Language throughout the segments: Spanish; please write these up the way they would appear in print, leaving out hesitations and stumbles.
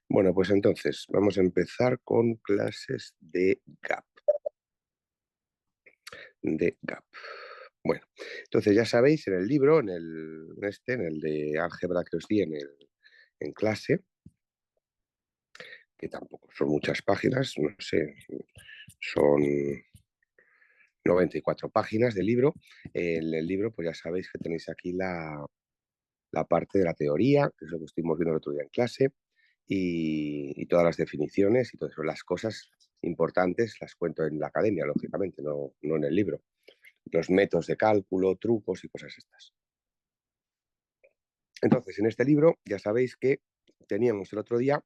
Bueno, pues entonces vamos a empezar con clases de gap, de gap. Bueno, entonces ya sabéis en el libro, en el de álgebra que os di en clase, que tampoco son muchas páginas, no sé, son 94 páginas de libro. En el libro, pues ya sabéis que tenéis aquí la parte de la teoría, que es lo que estuvimos viendo el otro día en clase, y todas las definiciones y todas las cosas importantes las cuento en la academia, lógicamente, no en el libro. Los métodos de cálculo, trucos y cosas estas. Entonces, en este libro ya sabéis que teníamos el otro día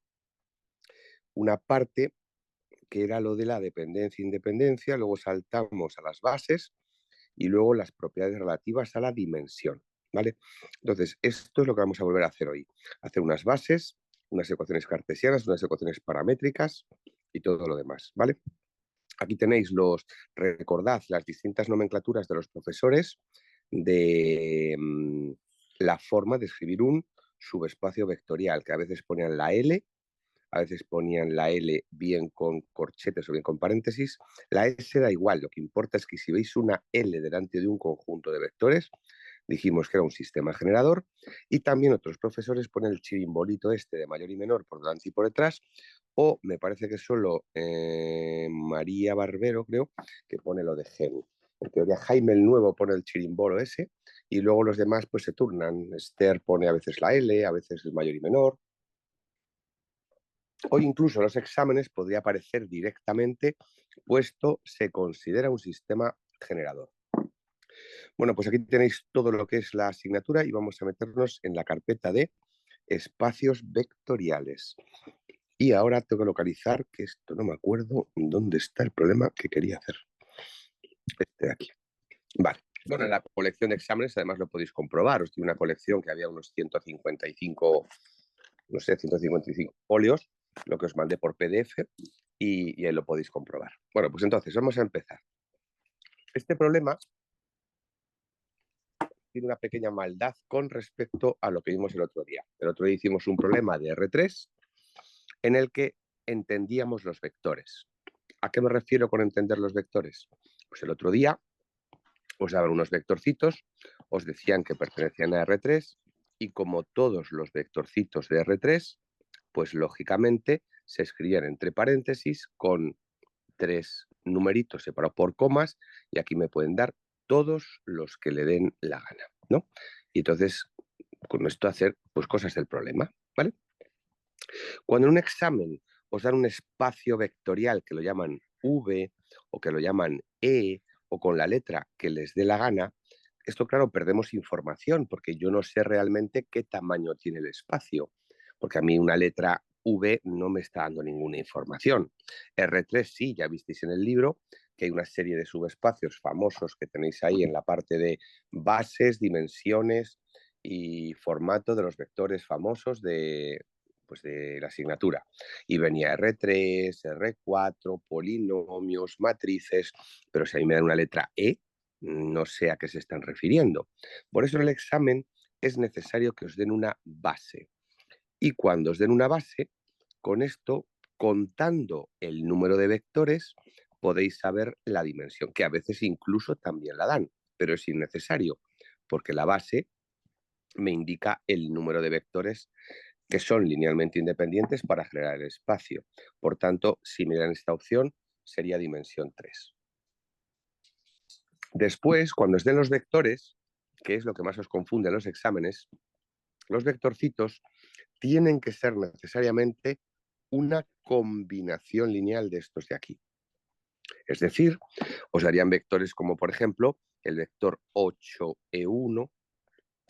una parte que era lo de la dependencia e independencia, luego saltamos a las bases y luego las propiedades relativas a la dimensión, ¿vale? Entonces, esto es lo que vamos a volver a hacer hoy. Hacer unas bases, unas ecuaciones cartesianas, unas ecuaciones paramétricas y todo lo demás, ¿vale? Aquí tenéis recordad las distintas nomenclaturas de los profesores de la forma de escribir un subespacio vectorial, que a veces ponían la L, a veces ponían la L bien con corchetes o bien con paréntesis. La S da igual, lo que importa es que si veis una L delante de un conjunto de vectores, dijimos que era un sistema generador, y también otros profesores ponen el chirimbolito este de mayor y menor por delante y por detrás, o me parece que solo María Barbero, creo, que pone lo de gen. En teoría, Jaime el Nuevo pone el chirimbolo ese, y luego los demás pues se turnan. Esther pone a veces la L, a veces el mayor y menor. Hoy incluso en los exámenes podría aparecer directamente, puesto se considera un sistema generador. Bueno, pues aquí tenéis todo lo que es la asignatura y vamos a meternos en la carpeta de espacios vectoriales. Y ahora tengo que localizar, que esto no me acuerdo, dónde está el problema que quería hacer. Este de aquí. Vale. Bueno, en la colección de exámenes además lo podéis comprobar. Os di una colección que había unos 155, no sé, 155 folios, lo que os mandé por PDF y ahí lo podéis comprobar. Bueno, pues entonces vamos a empezar. Este problema tiene una pequeña maldad con respecto a lo que vimos el otro día. El otro día hicimos un problema de R3 en el que entendíamos los vectores. ¿A qué me refiero con entender los vectores? Pues el otro día os daban unos vectorcitos, os decían que pertenecían a R3 y como todos los vectorcitos de R3, pues lógicamente se escribían entre paréntesis con tres numeritos separados por comas y aquí me pueden dar todos los que le den la gana, ¿no? Y entonces, con esto hacer pues cosas del problema, ¿vale? Cuando en un examen os dan un espacio vectorial que lo llaman V o que lo llaman E o con la letra que les dé la gana, esto claro, perdemos información porque yo no sé realmente qué tamaño tiene el espacio, porque a mí una letra V no me está dando ninguna información. R3 sí, ya visteis en el libro que hay una serie de subespacios famosos que tenéis ahí en la parte de bases, dimensiones y formato de los vectores famosos de la asignatura. Y venía R3, R4, polinomios, matrices, pero si a mí me dan una letra E, no sé a qué se están refiriendo. Por eso en el examen es necesario que os den una base. Y cuando os den una base, con esto, contando el número de vectores, podéis saber la dimensión, que a veces incluso también la dan, pero es innecesario, porque la base me indica el número de vectores que son linealmente independientes para generar el espacio. Por tanto, si me dan esta opción, sería dimensión 3. Después, cuando os den los vectores, que es lo que más os confunde en los exámenes, los vectorcitos tienen que ser necesariamente una combinación lineal de estos de aquí. Es decir, os darían vectores como, por ejemplo, el vector 8E1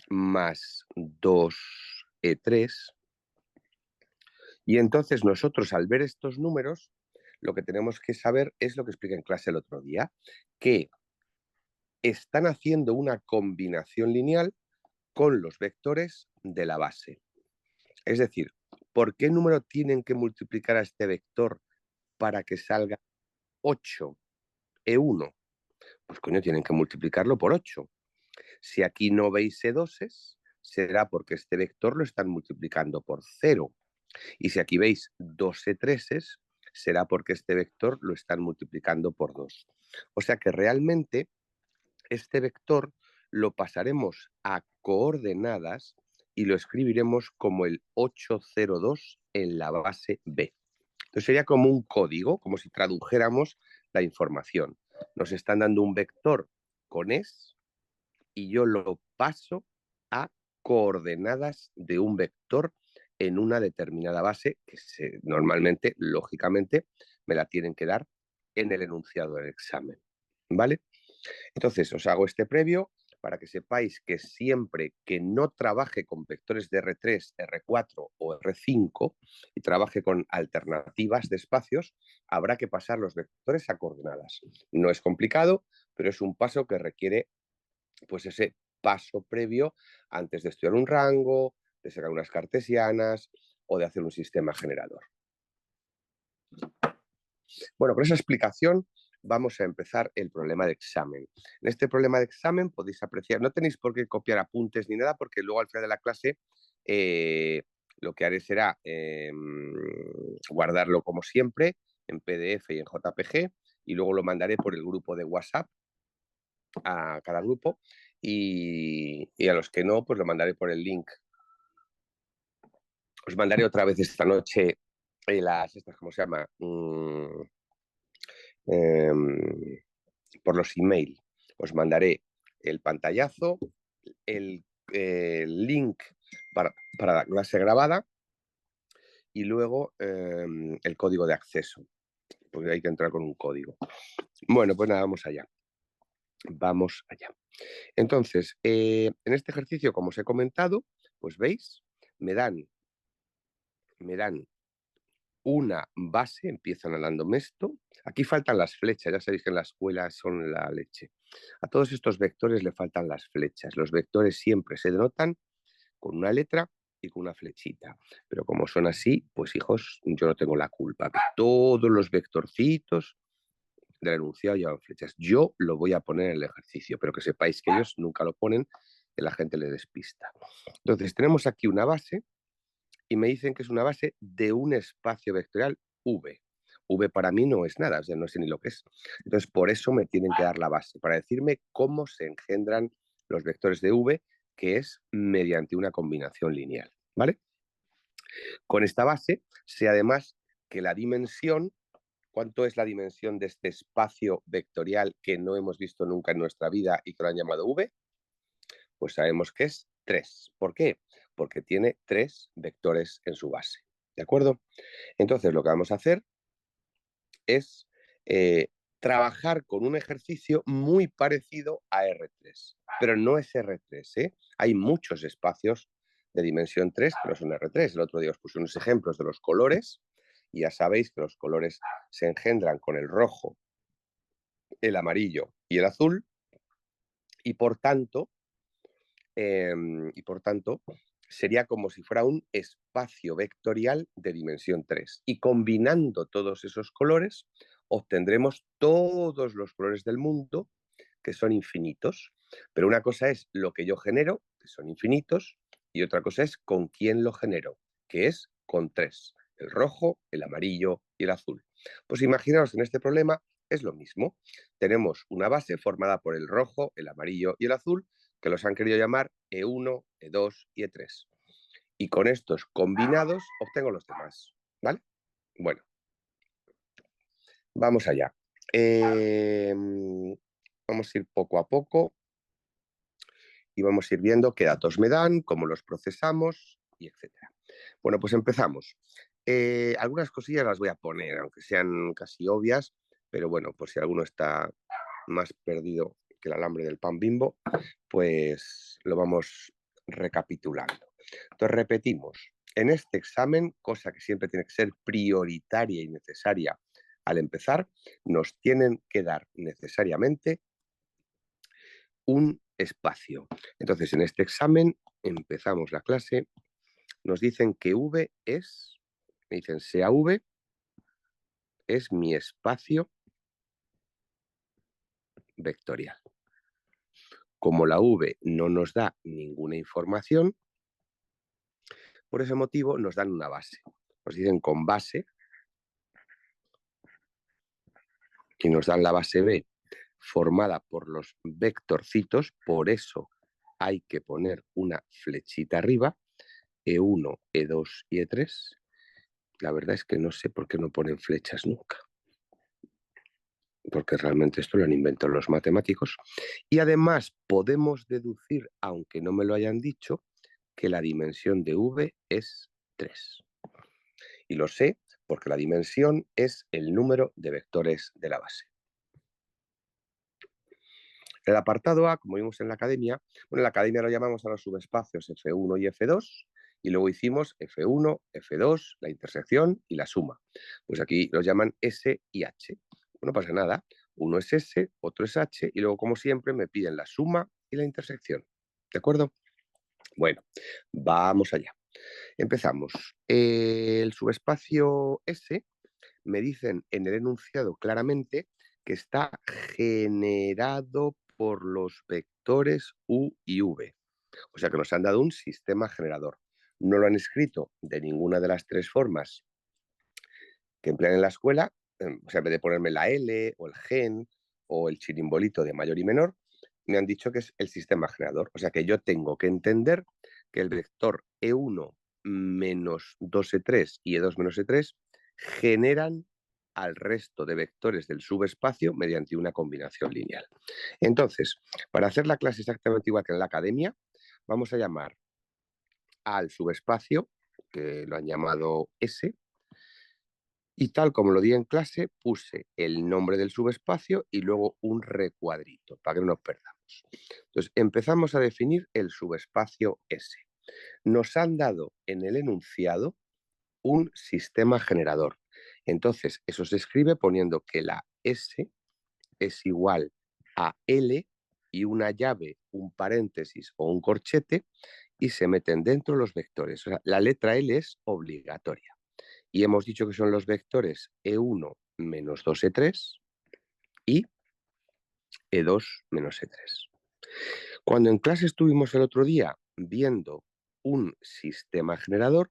más 2E3. Y entonces nosotros al ver estos números, lo que tenemos que saber es lo que expliqué en clase el otro día, que están haciendo una combinación lineal con los vectores de la base. Es decir, ¿por qué número tienen que multiplicar a este vector para que salga 8E1? Pues coño, tienen que multiplicarlo por 8. Si aquí no veis E2s, será porque este vector lo están multiplicando por 0. Y si aquí veis dos E3s, será porque este vector lo están multiplicando por 2. O sea que realmente este vector lo pasaremos a coordenadas y lo escribiremos como el 802 en la base B. Entonces sería como un código, como si tradujéramos la información. Nos están dando un vector con es y yo lo paso a coordenadas de un vector en una determinada base que normalmente, lógicamente, me la tienen que dar en el enunciado del examen. ¿Vale? Entonces, os hago este previo para que sepáis que siempre que no trabaje con vectores de R3, R4 o R5 y trabaje con alternativas de espacios, habrá que pasar los vectores a coordenadas. No es complicado, pero es un paso que requiere pues ese paso previo antes de estudiar un rango, de sacar unas cartesianas o de hacer un sistema generador. Bueno, con esa explicación vamos a empezar el problema de examen. En este problema de examen podéis apreciar, no tenéis por qué copiar apuntes ni nada, porque luego al final de la clase lo que haré será guardarlo como siempre en PDF y en JPG y luego lo mandaré por el grupo de WhatsApp a cada grupo y a los que no, pues lo mandaré por el link. Os mandaré otra vez esta noche estas, ¿cómo se llama? Por los email. Os mandaré el pantallazo, el link para la clase grabada y luego el código de acceso, porque hay que entrar con un código. Bueno, pues nada, vamos allá. Vamos allá. Entonces, en este ejercicio, como os he comentado, pues veis, me dan una base, empiezan hablándome esto. Aquí faltan las flechas, ya sabéis que en la escuela son la leche. A todos estos vectores le faltan las flechas. Los vectores siempre se denotan con una letra y con una flechita. Pero como son así, pues hijos, yo no tengo la culpa. Todos los vectorcitos del enunciado llevan flechas. Yo lo voy a poner en el ejercicio, pero que sepáis que ellos nunca lo ponen, que la gente le despista. Entonces, tenemos aquí una base y me dicen que es una base de un espacio vectorial V. V para mí no es nada, o sea, no sé ni lo que es. Entonces, por eso me tienen que dar la base, para decirme cómo se engendran los vectores de V, que es mediante una combinación lineal, ¿vale? Con esta base sé además que la dimensión, ¿cuánto es la dimensión de este espacio vectorial que no hemos visto nunca en nuestra vida y que lo han llamado V? Pues sabemos que es 3. ¿Por qué? Porque tiene 3 vectores en su base. ¿De acuerdo? Entonces lo que vamos a hacer es trabajar con un ejercicio muy parecido a R3, pero no es R3, ¿eh? Hay muchos espacios de dimensión 3 que no son R3. El otro día os puse unos ejemplos de los colores y ya sabéis que los colores se engendran con el rojo, el amarillo y el azul y por tanto sería como si fuera un espacio vectorial de dimensión 3. Y combinando todos esos colores, obtendremos todos los colores del mundo, que son infinitos. Pero una cosa es lo que yo genero, que son infinitos, y otra cosa es con quién lo genero, que es con 3. El rojo, el amarillo y el azul. Pues imaginaos en este problema es lo mismo. Tenemos una base formada por el rojo, el amarillo y el azul, que los han querido llamar E1, E2 y E3. Y con estos combinados obtengo los demás, ¿vale? Bueno, vamos allá. Vamos a ir poco a poco y vamos a ir viendo qué datos me dan, cómo los procesamos y etcétera. Bueno, pues empezamos. Algunas cosillas las voy a poner, aunque sean casi obvias, pero bueno, por si alguno está más perdido que el alambre del pan Bimbo, pues lo vamos recapitulando. Entonces repetimos, en este examen, cosa que siempre tiene que ser prioritaria y necesaria al empezar, nos tienen que dar necesariamente un espacio. Entonces, en este examen empezamos la clase, nos dicen que V es, me dicen sea V, es mi espacio vectorial. Como la V no nos da ninguna información, por ese motivo nos dan una base. nos dicen con base y nos dan la base B formada por los vectorcitos, por eso hay que poner una flechita arriba, E1, E2 y E3. La verdad es que no sé por qué no ponen flechas nunca, porque realmente esto lo han inventado los matemáticos. Y además podemos deducir, aunque no me lo hayan dicho, que la dimensión de V es 3. Y lo sé porque la dimensión es el número de vectores de la base. El apartado A, como vimos en la academia, bueno, en la academia lo llamamos a los subespacios F1 y F2, y luego hicimos F1, F2, la intersección y la suma. Pues aquí los llaman S y H. No pasa nada, uno es S, otro es H, y luego, como siempre, me piden la suma y la intersección. ¿De acuerdo? Bueno, vamos allá. Empezamos. El subespacio S me dicen en el enunciado claramente que está generado por los vectores U y V. O sea que nos han dado un sistema generador. No lo han escrito de ninguna de las tres formas que emplean en la escuela, o sea, en vez de ponerme la L o el gen o el chirimbolito de mayor y menor, me han dicho que es el sistema generador. O sea que yo tengo que entender que el vector E1 menos 2E3 y E2 menos E3 generan al resto de vectores del subespacio mediante una combinación lineal. Entonces, para hacer la clase exactamente igual que en la academia, vamos a llamar al subespacio, que lo han llamado S, y tal como lo di en clase, puse el nombre del subespacio y luego un recuadrito para que no nos perdamos. Entonces, empezamos a definir el subespacio S. Nos han dado en el enunciado un sistema generador. Entonces, eso se escribe poniendo que la S es igual a L y una llave, un paréntesis o un corchete, y se meten dentro los vectores. O sea, la letra L es obligatoria. Y hemos dicho que son los vectores E1 menos 2E3 y E2 menos E3. Cuando en clase estuvimos el otro día viendo un sistema generador,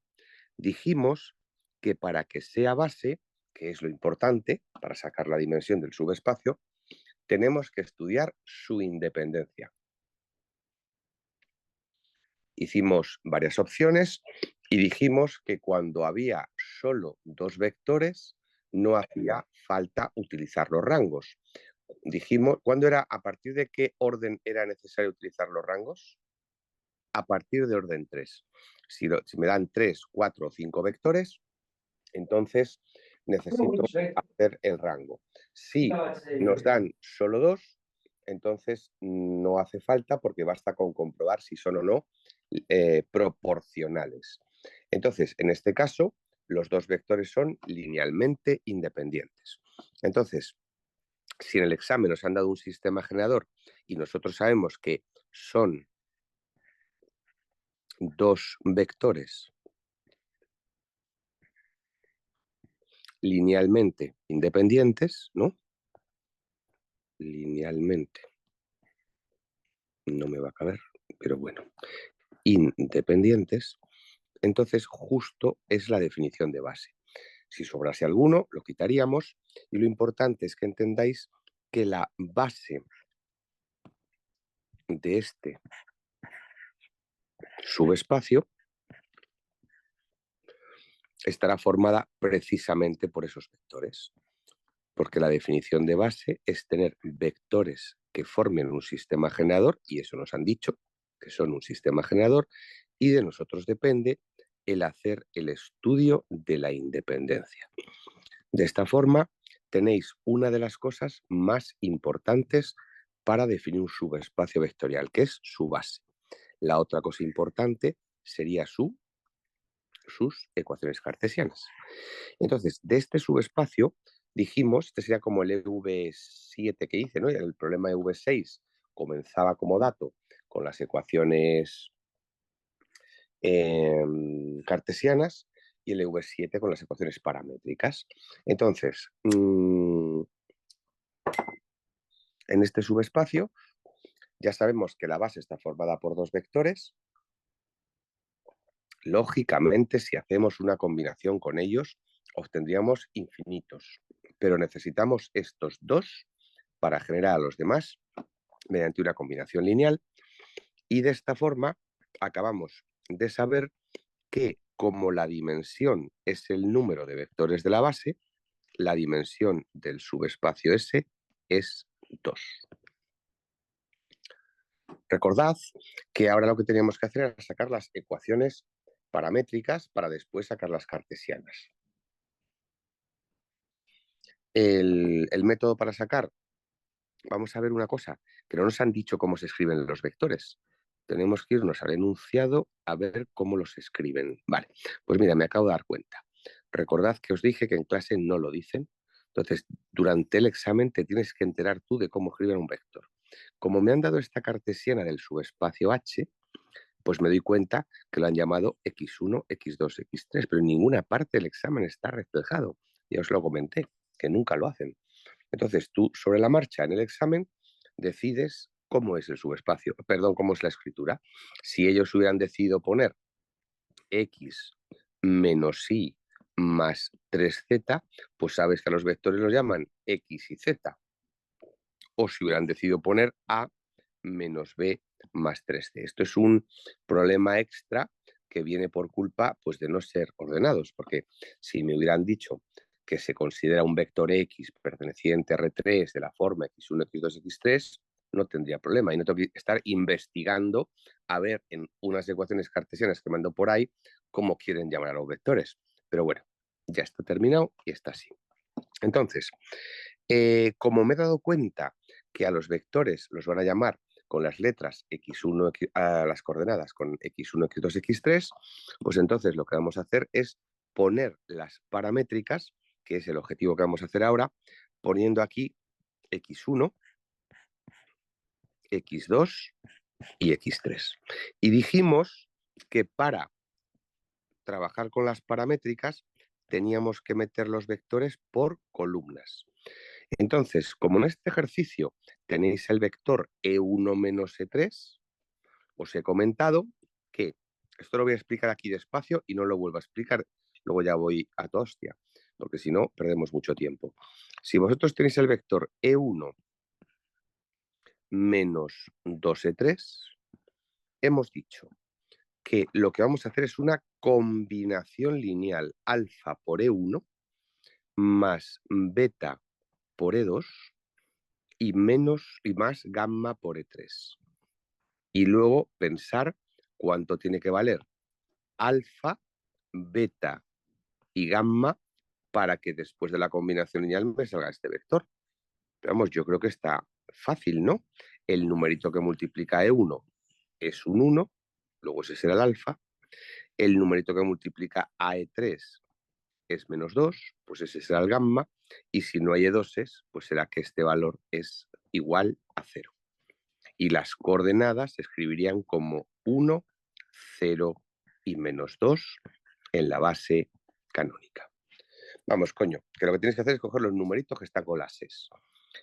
dijimos que para que sea base, que es lo importante para sacar la dimensión del subespacio, tenemos que estudiar su independencia. Hicimos varias opciones y dijimos que cuando había solo dos vectores no hacía falta utilizar los rangos. Dijimos, ¿cuándo era, a partir de qué orden era necesario utilizar los rangos? A partir de orden 3. Si me dan 3, 4 o 5 vectores, entonces necesito hacer el rango. Si nos dan solo dos, entonces no hace falta porque basta con comprobar si son o no proporcionales. Entonces, en este caso, los dos vectores son linealmente independientes. Entonces, si en el examen nos han dado un sistema generador y nosotros sabemos que son dos vectores linealmente independientes, ¿no? Linealmente, no me va a caber, pero bueno, independientes, entonces justo es la definición de base. Si sobrase alguno, lo quitaríamos, y lo importante es que entendáis que la base de este subespacio estará formada precisamente por esos vectores, porque la definición de base es tener vectores que formen un sistema generador, y eso nos han dicho, que son un sistema generador, y de nosotros depende el hacer el estudio de la independencia. De esta forma, tenéis una de las cosas más importantes para definir un subespacio vectorial, que es su base. La otra cosa importante sería sus ecuaciones cartesianas. Entonces, de este subespacio, dijimos, este sería como el EV7 que hice, ¿no? El problema EV6 comenzaba como dato con las ecuaciones cartesianas y el EV7 con las ecuaciones paramétricas. Entonces, en este subespacio ya sabemos que la base está formada por dos vectores Lógicamente, si hacemos una combinación con ellos, obtendríamos infinitos, pero necesitamos estos dos para generar a los demás mediante una combinación lineal, y de esta forma acabamos de saber que como la dimensión es el número de vectores de la base, la dimensión del subespacio S es 2. Recordad que ahora lo que teníamos que hacer era sacar las ecuaciones paramétricas para después sacar las cartesianas. El método para sacar, vamos a ver una cosa, que no nos han dicho cómo se escriben los vectores. Tenemos que irnos al enunciado a ver cómo los escriben. Vale, pues mira, me acabo de dar cuenta. Recordad que os dije que en clase no lo dicen. Entonces, durante el examen te tienes que enterar tú de cómo escriben un vector. Como me han dado esta cartesiana del subespacio H, pues me doy cuenta que lo han llamado x1, x2, x3, pero en ninguna parte del examen está reflejado. Ya os lo comenté, que nunca lo hacen. Entonces tú, sobre la marcha en el examen, decides cómo es el subespacio, perdón, cómo es la escritura. Si ellos hubieran decidido poner x menos y más 3z, pues sabes que a los vectores los llaman x y z. O si hubieran decidido poner a menos b más 3c. Esto es un problema extra que viene por culpa, pues, de no ser ordenados, porque si me hubieran dicho que se considera un vector x perteneciente a R3 de la forma x1, x2, x3, no tendría problema y no tengo que estar investigando a ver en unas ecuaciones cartesianas que mando por ahí cómo quieren llamar a los vectores. Pero bueno, ya está terminado y está así. Entonces, como me he dado cuenta que a los vectores los van a llamar con las letras x1, a las coordenadas con x1, x2, x3, pues entonces lo que vamos a hacer es poner las paramétricas, que es el objetivo que vamos a hacer ahora, poniendo aquí x1, x2 y x3. Y dijimos que para trabajar con las paramétricas teníamos que meter los vectores por columnas. Entonces, como en este ejercicio tenéis el vector E1 menos E3, os he comentado que, esto lo voy a explicar aquí despacio y no lo vuelvo a explicar, luego ya voy a toda hostia, porque si no, perdemos mucho tiempo. Si vosotros tenéis el vector E1 menos 2E3, hemos dicho que lo que vamos a hacer es una combinación lineal alfa por E1 más beta por E2 y más gamma por E3. Y luego pensar cuánto tiene que valer alfa, beta y gamma para que después de la combinación lineal me salga este vector. Pero vamos, yo creo que está fácil, ¿no? El numerito que multiplica E1 es un 1, luego ese será el alfa. El numerito que multiplica a E3 es menos 2, pues ese será el gamma. Y si no hay E2, pues será que este valor es igual a 0. Y las coordenadas se escribirían como 1, 0 y menos 2 en la base canónica. Vamos, coño, que lo que tienes que hacer es coger los numeritos que están con las S.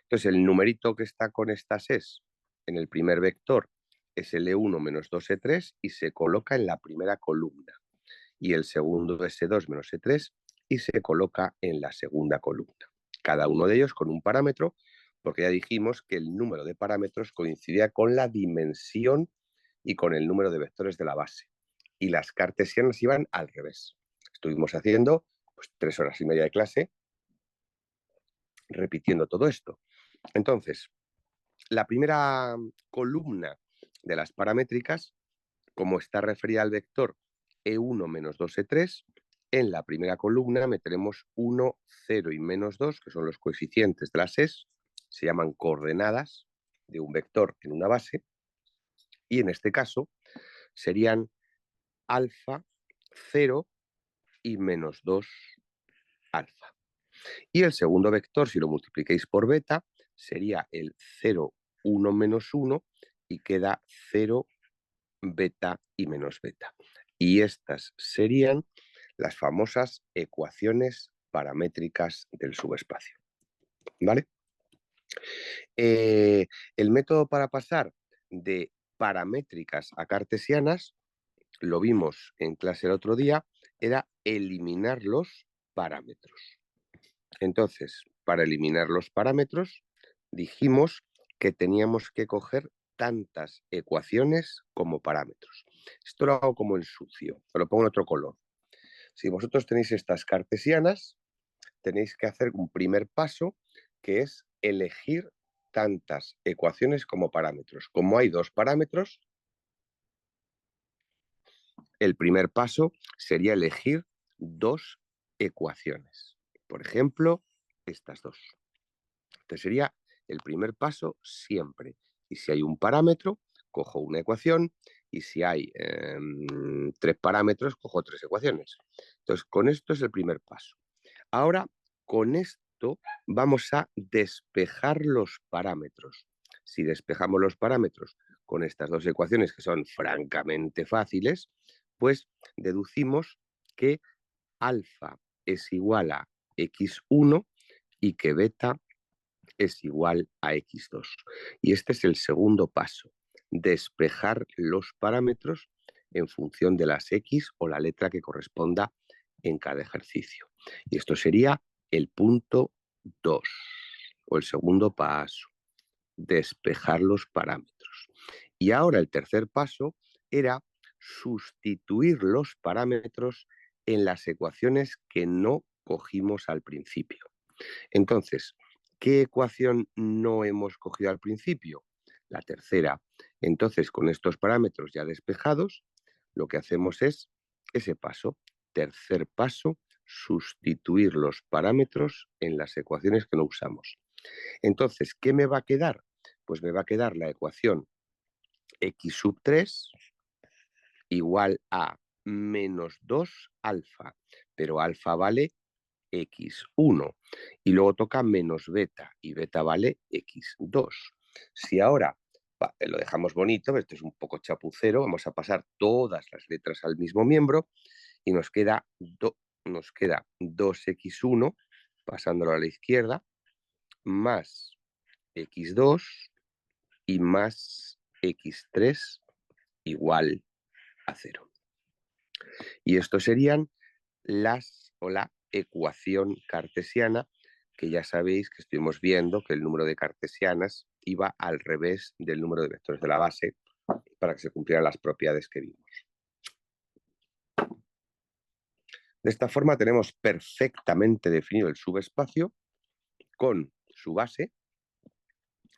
Entonces, el numerito que está con estas S en el primer vector es el E1 menos 2E3 y se coloca en la primera columna. Y el segundo es E2 menos E3 y se coloca en la segunda columna. Cada uno de ellos con un parámetro, porque ya dijimos que el número de parámetros coincidía con la dimensión y con el número de vectores de la base. Y las cartesianas iban al revés. Estuvimos haciendo pues 3 horas y media de clase repitiendo todo esto. Entonces, la primera columna de las paramétricas, como está referida al vector E1 menos 2E3, en la primera columna meteremos 1, 0 y menos 2, que son los coeficientes de las S, se llaman coordenadas de un vector en una base, y en este caso serían alfa, 0 y menos 2 alfa. Y el segundo vector, si lo multipliquéis por beta, sería el 0, 1 menos 1 y queda 0, beta y menos beta. Y estas serían las famosas ecuaciones paramétricas del subespacio. ¿Vale? El método para pasar de paramétricas a cartesianas lo vimos en clase el otro día, era eliminar los parámetros. Entonces, para eliminar los parámetros, dijimos que teníamos que coger tantas ecuaciones como parámetros. Esto lo hago como en sucio, pero lo pongo en otro color. Si vosotros tenéis estas cartesianas, tenéis que hacer un primer paso, que es elegir tantas ecuaciones como parámetros. Como hay dos parámetros, el primer paso sería elegir dos ecuaciones. Por ejemplo, estas dos. Este sería el primer paso siempre. Y si hay un parámetro, cojo una ecuación, y si hay tres parámetros, cojo tres ecuaciones. Entonces, con esto es el primer paso. Ahora, con esto vamos a despejar los parámetros. Si despejamos los parámetros con estas dos ecuaciones, que son francamente fáciles, pues deducimos que alfa es igual a x1 y que beta es igual a x2. Y este es el segundo paso, despejar los parámetros en función de las x o la letra que corresponda en cada ejercicio. Y esto sería el punto 2 o el segundo paso, despejar los parámetros. Y ahora el tercer paso era sustituir los parámetros en las ecuaciones que no cogimos al principio. Entonces, ¿qué ecuación no hemos cogido al principio? La tercera. Entonces, con estos parámetros ya despejados, lo que hacemos es ese paso. Tercer paso, sustituir los parámetros en las ecuaciones que no usamos. Entonces, ¿qué me va a quedar? Pues me va a quedar la ecuación x sub 3 igual a menos 2 alfa, pero alfa vale x1 y luego toca menos beta y beta vale x2. Si ahora lo dejamos bonito, esto es un poco chapucero, vamos a pasar todas las letras al mismo miembro y nos queda 2x1 pasándolo a la izquierda más x2 y más x3 igual a 0. Y esto serían la ecuación cartesiana, que ya sabéis que estuvimos viendo que el número de cartesianas iba al revés del número de vectores de la base para que se cumplieran las propiedades que vimos. De esta forma tenemos perfectamente definido el subespacio con su base,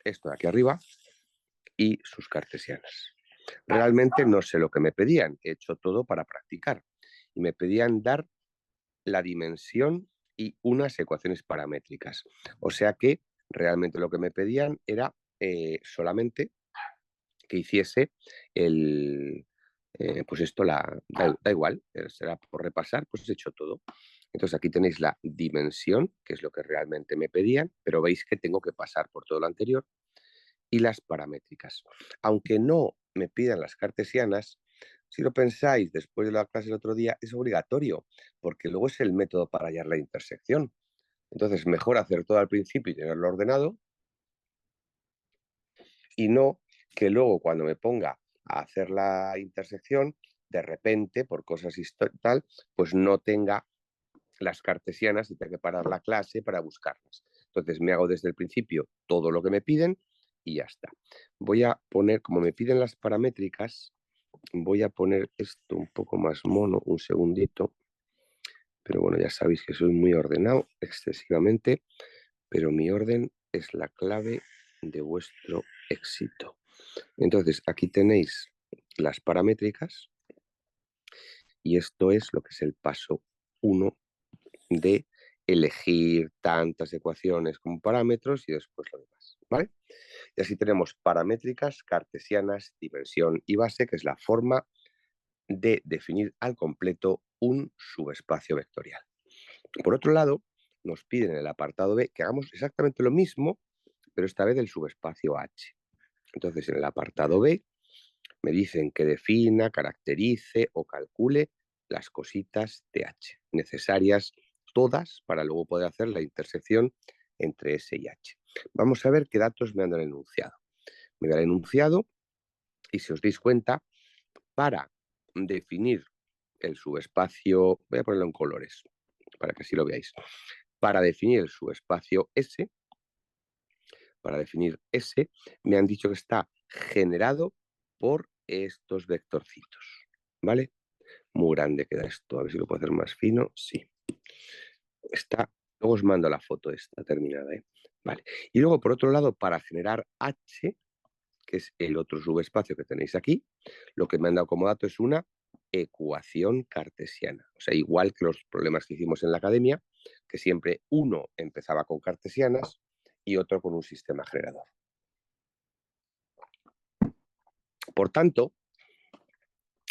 esto de aquí arriba, y sus cartesianas. Realmente no sé lo que me pedían, he hecho todo para practicar. Y me pedían dar la dimensión y unas ecuaciones paramétricas. O sea que realmente lo que me pedían era solamente que hiciese pues esto da igual, será por repasar, pues he hecho todo. Entonces aquí tenéis la dimensión, que es lo que realmente me pedían, pero veis que tengo que pasar por todo lo anterior, y las paramétricas. Aunque no me pidan las cartesianas, si lo pensáis después de la clase del otro día, es obligatorio, porque luego es el método para hallar la intersección. Entonces, mejor hacer todo al principio y tenerlo ordenado, y no que luego cuando me ponga a hacer la intersección, de repente, por cosas tal, pues no tenga las cartesianas y tenga que parar la clase para buscarlas. Entonces me hago desde el principio todo lo que me piden y ya está. Voy a poner, como me piden las paramétricas, voy a poner esto un poco más mono, un segundito. Pero bueno, ya sabéis que soy muy ordenado, excesivamente, pero mi orden es la clave de vuestro éxito. Entonces, aquí tenéis las paramétricas y esto es lo que es el paso 1 de elegir tantas ecuaciones como parámetros y después lo demás, ¿vale? Y así tenemos paramétricas, cartesianas, dimensión y base, que es la forma de definir al completo un subespacio vectorial. Por otro lado, nos piden en el apartado B que hagamos exactamente lo mismo, pero esta vez del subespacio H. Entonces, en el apartado B me dicen que defina, caracterice o calcule las cositas de H, necesarias todas para luego poder hacer la intersección entre S y H. Vamos a ver qué datos me dan el enunciado. Me da el enunciado y si os dais cuenta, para definir el subespacio, voy a ponerlo en colores para que así lo veáis. Para definir el subespacio S, me han dicho que está generado por estos vectorcitos, ¿vale? Muy grande queda esto, a ver si lo puedo hacer más fino, sí. Está, luego os mando la foto esta terminada, ¿eh? Vale. Y luego, por otro lado, para generar H, que es el otro subespacio que tenéis aquí, lo que me han dado como dato es una ecuación cartesiana. O sea, igual que los problemas que hicimos en la academia, que siempre uno empezaba con cartesianas y otro con un sistema generador. Por tanto,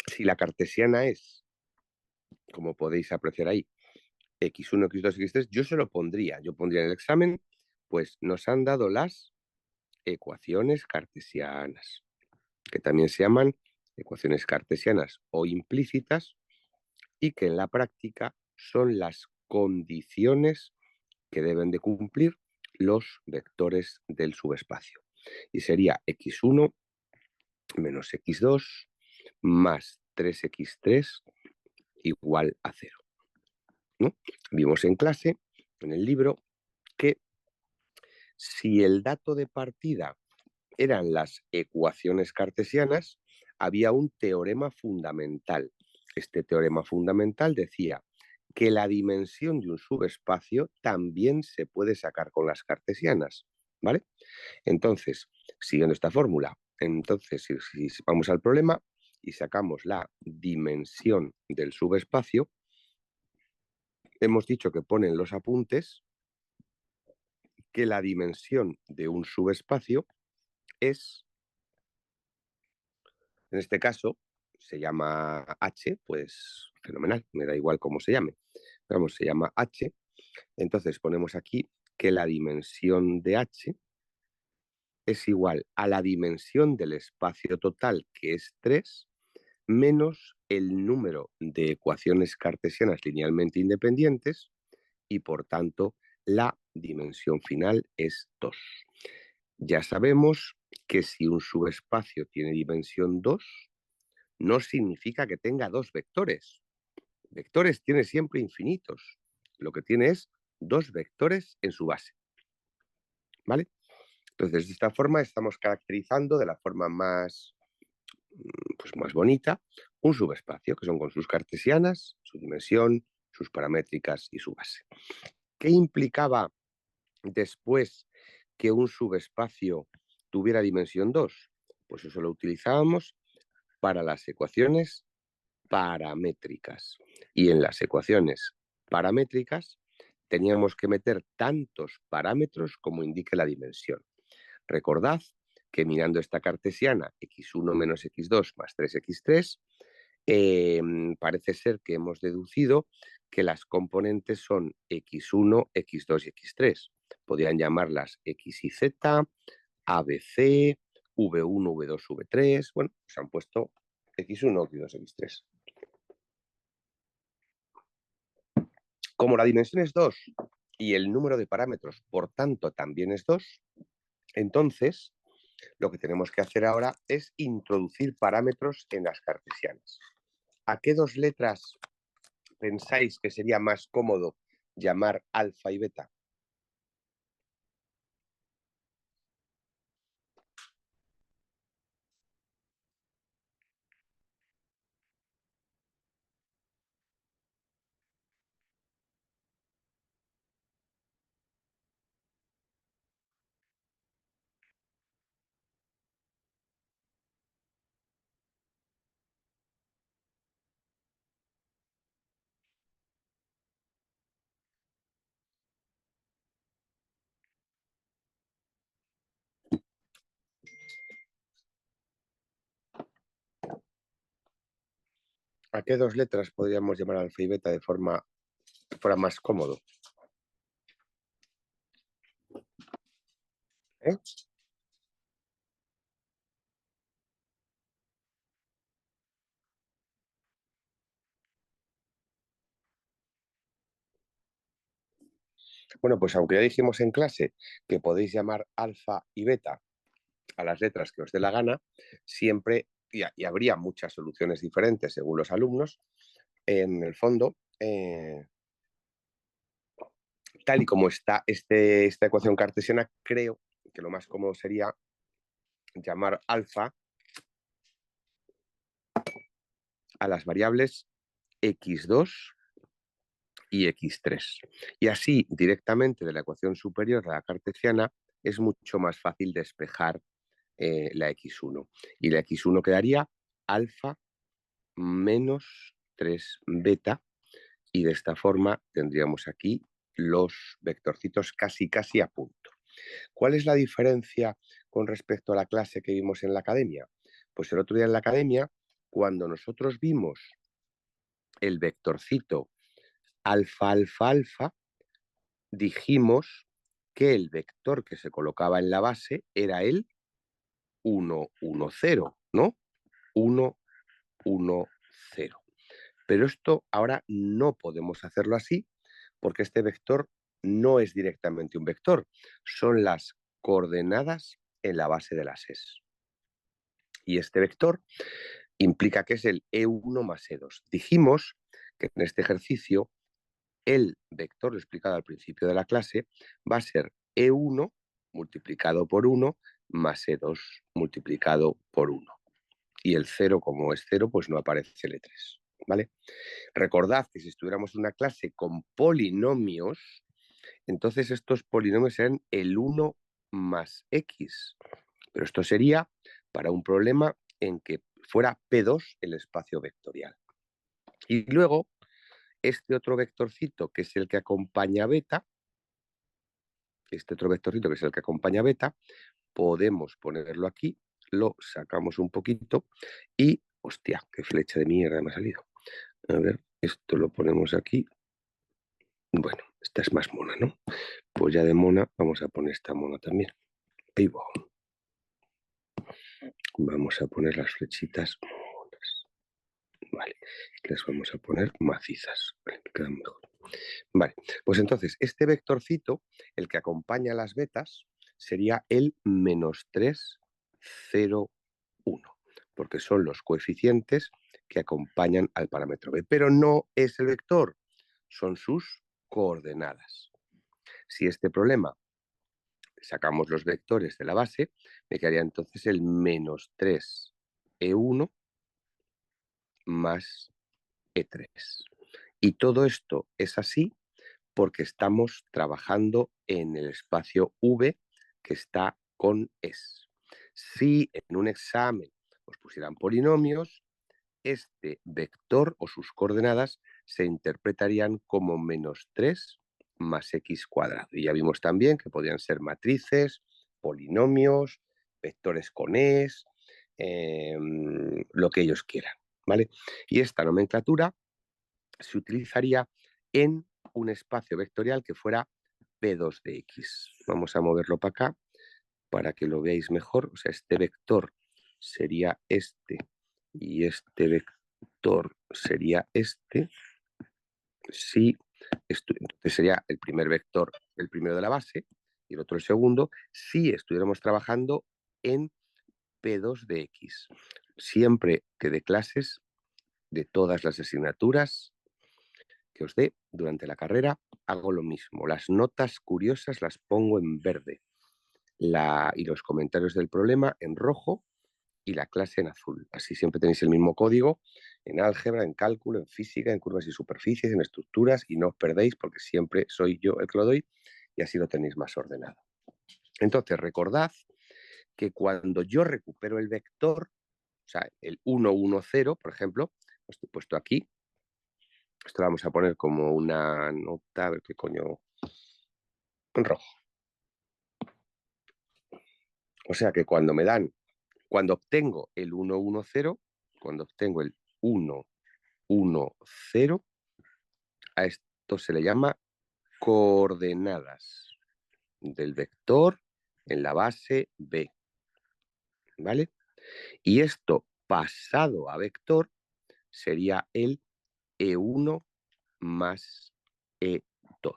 si la cartesiana es, como podéis apreciar ahí, x1, x2, x3, yo se lo pondría. Yo pondría en el examen, pues nos han dado las ecuaciones cartesianas, que también se llaman ecuaciones cartesianas o implícitas, y que en la práctica son las condiciones que deben de cumplir los vectores del subespacio. Y sería x1 menos x2 más 3x3 igual a 0. ¿No? Vimos en clase, en el libro, que si el dato de partida eran las ecuaciones cartesianas, había un teorema fundamental. Este teorema fundamental decía que la dimensión de un subespacio también se puede sacar con las cartesianas, ¿vale? Entonces, siguiendo esta fórmula, entonces si vamos al problema y sacamos la dimensión del subespacio, hemos dicho que ponen los apuntes que la dimensión de un subespacio es, en este caso, se llama H, pues fenomenal, me da igual cómo se llame. Vamos, se llama H. Entonces ponemos aquí que la dimensión de H es igual a la dimensión del espacio total, que es 3, menos el número de ecuaciones cartesianas linealmente independientes, y por tanto la dimensión final es 2. Ya sabemos que si un subespacio tiene dimensión 2, no significa que tenga dos vectores. Vectores tiene siempre infinitos. Lo que tiene es dos vectores en su base. ¿Vale? Entonces, de esta forma estamos caracterizando de la forma más, pues más bonita un subespacio, que son con sus cartesianas, su dimensión, sus paramétricas y su base. ¿Qué implicaba después que un subespacio tuviera dimensión 2? Pues eso lo utilizábamos para las ecuaciones paramétricas. Y en las ecuaciones paramétricas teníamos que meter tantos parámetros como indique la dimensión. Recordad que mirando esta cartesiana, x1 menos x2 más 3x3, parece ser que hemos deducido que las componentes son x1, x2 y x3. Podrían llamarlas x y z, ABC, V1, V2, V3. Bueno, se han puesto x1, x2, x3. Como la dimensión es 2 y el número de parámetros, por tanto, también es 2, entonces lo que tenemos que hacer ahora es introducir parámetros en las cartesianas. ¿A qué dos letras pensáis que sería más cómodo llamar alfa y beta? ¿A qué dos letras podríamos llamar alfa y beta de forma que fuera más cómodo? ¿Eh? Bueno, pues aunque ya dijimos en clase que podéis llamar alfa y beta a las letras que os dé la gana, siempre y habría muchas soluciones diferentes según los alumnos. En el fondo, tal y como está esta ecuación cartesiana, creo que lo más cómodo sería llamar alfa a las variables x2 y x3. Y así, directamente de la ecuación superior a la cartesiana, es mucho más fácil despejar la x1. Y la x1 quedaría alfa menos 3 beta, y de esta forma tendríamos aquí los vectorcitos casi a punto. ¿Cuál es la diferencia con respecto a la clase que vimos en la academia? Pues el otro día en la academia, cuando nosotros vimos el vectorcito alfa, alfa, alfa, dijimos que el vector que se colocaba en la base era el 1, 1, 0, ¿no? 1, 1, 0. Pero esto ahora no podemos hacerlo así porque este vector no es directamente un vector, son las coordenadas en la base de las es. Y este vector implica que es el E1 más E2. Dijimos que en este ejercicio el vector, lo explicado al principio de la clase, va a ser E1 multiplicado por 1 más E2 multiplicado por 1. Y el 0, como es 0, pues no aparece el E3. ¿Vale? Recordad que si estuviéramos en una clase con polinomios, entonces estos polinomios serían el 1 más x. Pero esto sería para un problema en que fuera P2 el espacio vectorial. Y luego, este otro vectorcito, que es el que acompaña beta, podemos ponerlo aquí, lo sacamos un poquito y, hostia, qué flecha de mierda me ha salido. A ver, esto lo ponemos aquí. Bueno, esta es más mona, ¿no? Pues ya de mona vamos a poner esta mona también. Ahí va. Vamos a poner las flechitas monas. Vale, las vamos a poner macizas. Vale, me quedan mejor. Vale, pues entonces este vectorcito, el que acompaña a las betas, sería el menos 3, 0, 1, porque son los coeficientes que acompañan al parámetro b, pero no es el vector, son sus coordenadas. Si este problema sacamos los vectores de la base, me quedaría entonces el menos 3 E1 más E3. Y todo esto es así porque estamos trabajando en el espacio V que está con es. Si en un examen os pusieran polinomios, este vector o sus coordenadas se interpretarían como menos 3 más x cuadrado. Y ya vimos también que podían ser matrices, polinomios, vectores con es, lo que ellos quieran, ¿vale? Y esta nomenclatura se utilizaría en un espacio vectorial que fuera P2 de x. Vamos a moverlo para acá para que lo veáis mejor. O sea, este vector sería este y este vector sería este. Si entonces sería el primer vector, el primero de la base, y el otro el segundo, si estuviéramos trabajando en P2 de x. Siempre que dé clases de todas las asignaturas que os dé durante la carrera, hago lo mismo. Las notas curiosas las pongo en verde y los comentarios del problema en rojo y la clase en azul. Así siempre tenéis el mismo código en álgebra, en cálculo, en física, en curvas y superficies, en estructuras, y no os perdéis porque siempre soy yo el que lo doy y así lo tenéis más ordenado. Entonces, recordad que cuando yo recupero el vector, o sea, el 1, 1, 0, por ejemplo, lo estoy puesto aquí, esto lo vamos a poner como una nota, a ver qué coño, en rojo. O sea que cuando obtengo el 1, 1, 0, cuando obtengo el 1, 1, 0, a esto se le llama coordenadas del vector en la base B, ¿vale? Y esto pasado a vector sería el E1 más E2.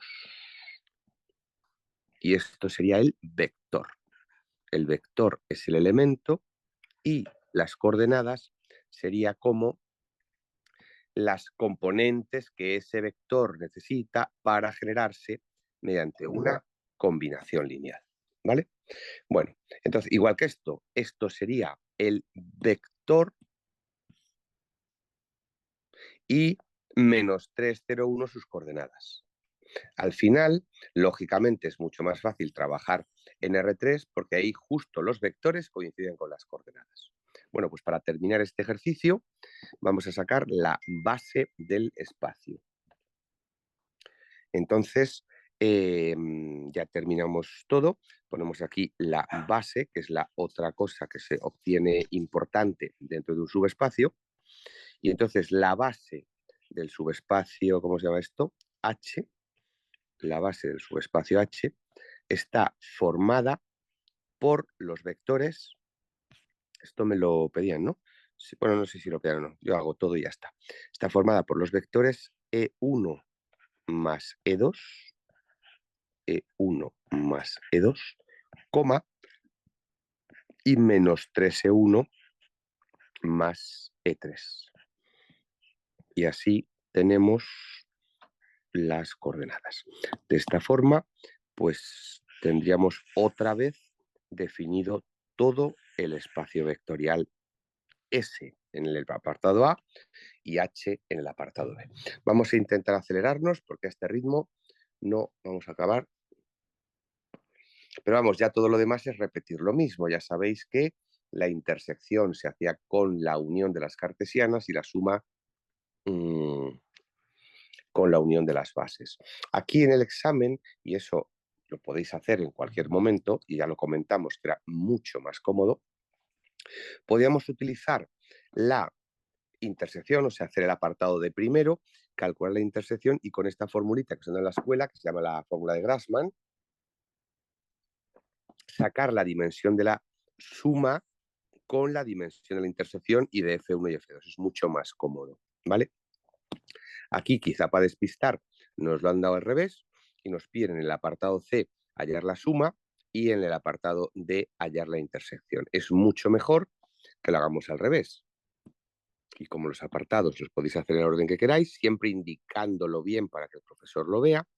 Y esto sería el vector. El vector es el elemento y las coordenadas sería como las componentes que ese vector necesita para generarse mediante una combinación lineal, ¿vale? Bueno, entonces, igual que esto sería el vector y menos 3,0,1 sus coordenadas. Al final, lógicamente, es mucho más fácil trabajar en R3 porque ahí justo los vectores coinciden con las coordenadas. Bueno, pues para terminar este ejercicio vamos a sacar la base del espacio. Entonces, ya terminamos todo. Ponemos aquí la base, que es la otra cosa que se obtiene importante dentro de un subespacio. Y entonces la base del subespacio, ¿cómo se llama esto? H, la base del subespacio H, está formada por los vectores. Esto me lo pedían, ¿no? Sí, bueno, no sé si lo pedían o no. Yo hago todo y ya está. Está formada por los vectores E1 más E2, E1 más E2, coma, y menos 3E1 más E3. Y así tenemos las coordenadas. De esta forma, pues tendríamos otra vez definido todo el espacio vectorial S en el apartado A y H en el apartado B. Vamos a intentar acelerarnos porque a este ritmo no vamos a acabar. Pero vamos, ya todo lo demás es repetir lo mismo. Ya sabéis que la intersección se hacía con la unión de las cartesianas y la suma con la unión de las bases. Aquí en el examen, y eso lo podéis hacer en cualquier momento, y ya lo comentamos que era mucho más cómodo, podíamos utilizar la intersección, o sea, hacer el apartado de primero, calcular la intersección y con esta formulita que se da en la escuela, que se llama la fórmula de Grassmann, sacar la dimensión de la suma con la dimensión de la intersección y de F1 y F2. Es mucho más cómodo, ¿vale? Aquí, quizá para despistar, nos lo han dado al revés y nos piden en el apartado C hallar la suma y en el apartado D hallar la intersección. Es mucho mejor que lo hagamos al revés. Y como los apartados los podéis hacer en el orden que queráis, siempre indicándolo bien para que el profesor lo vea,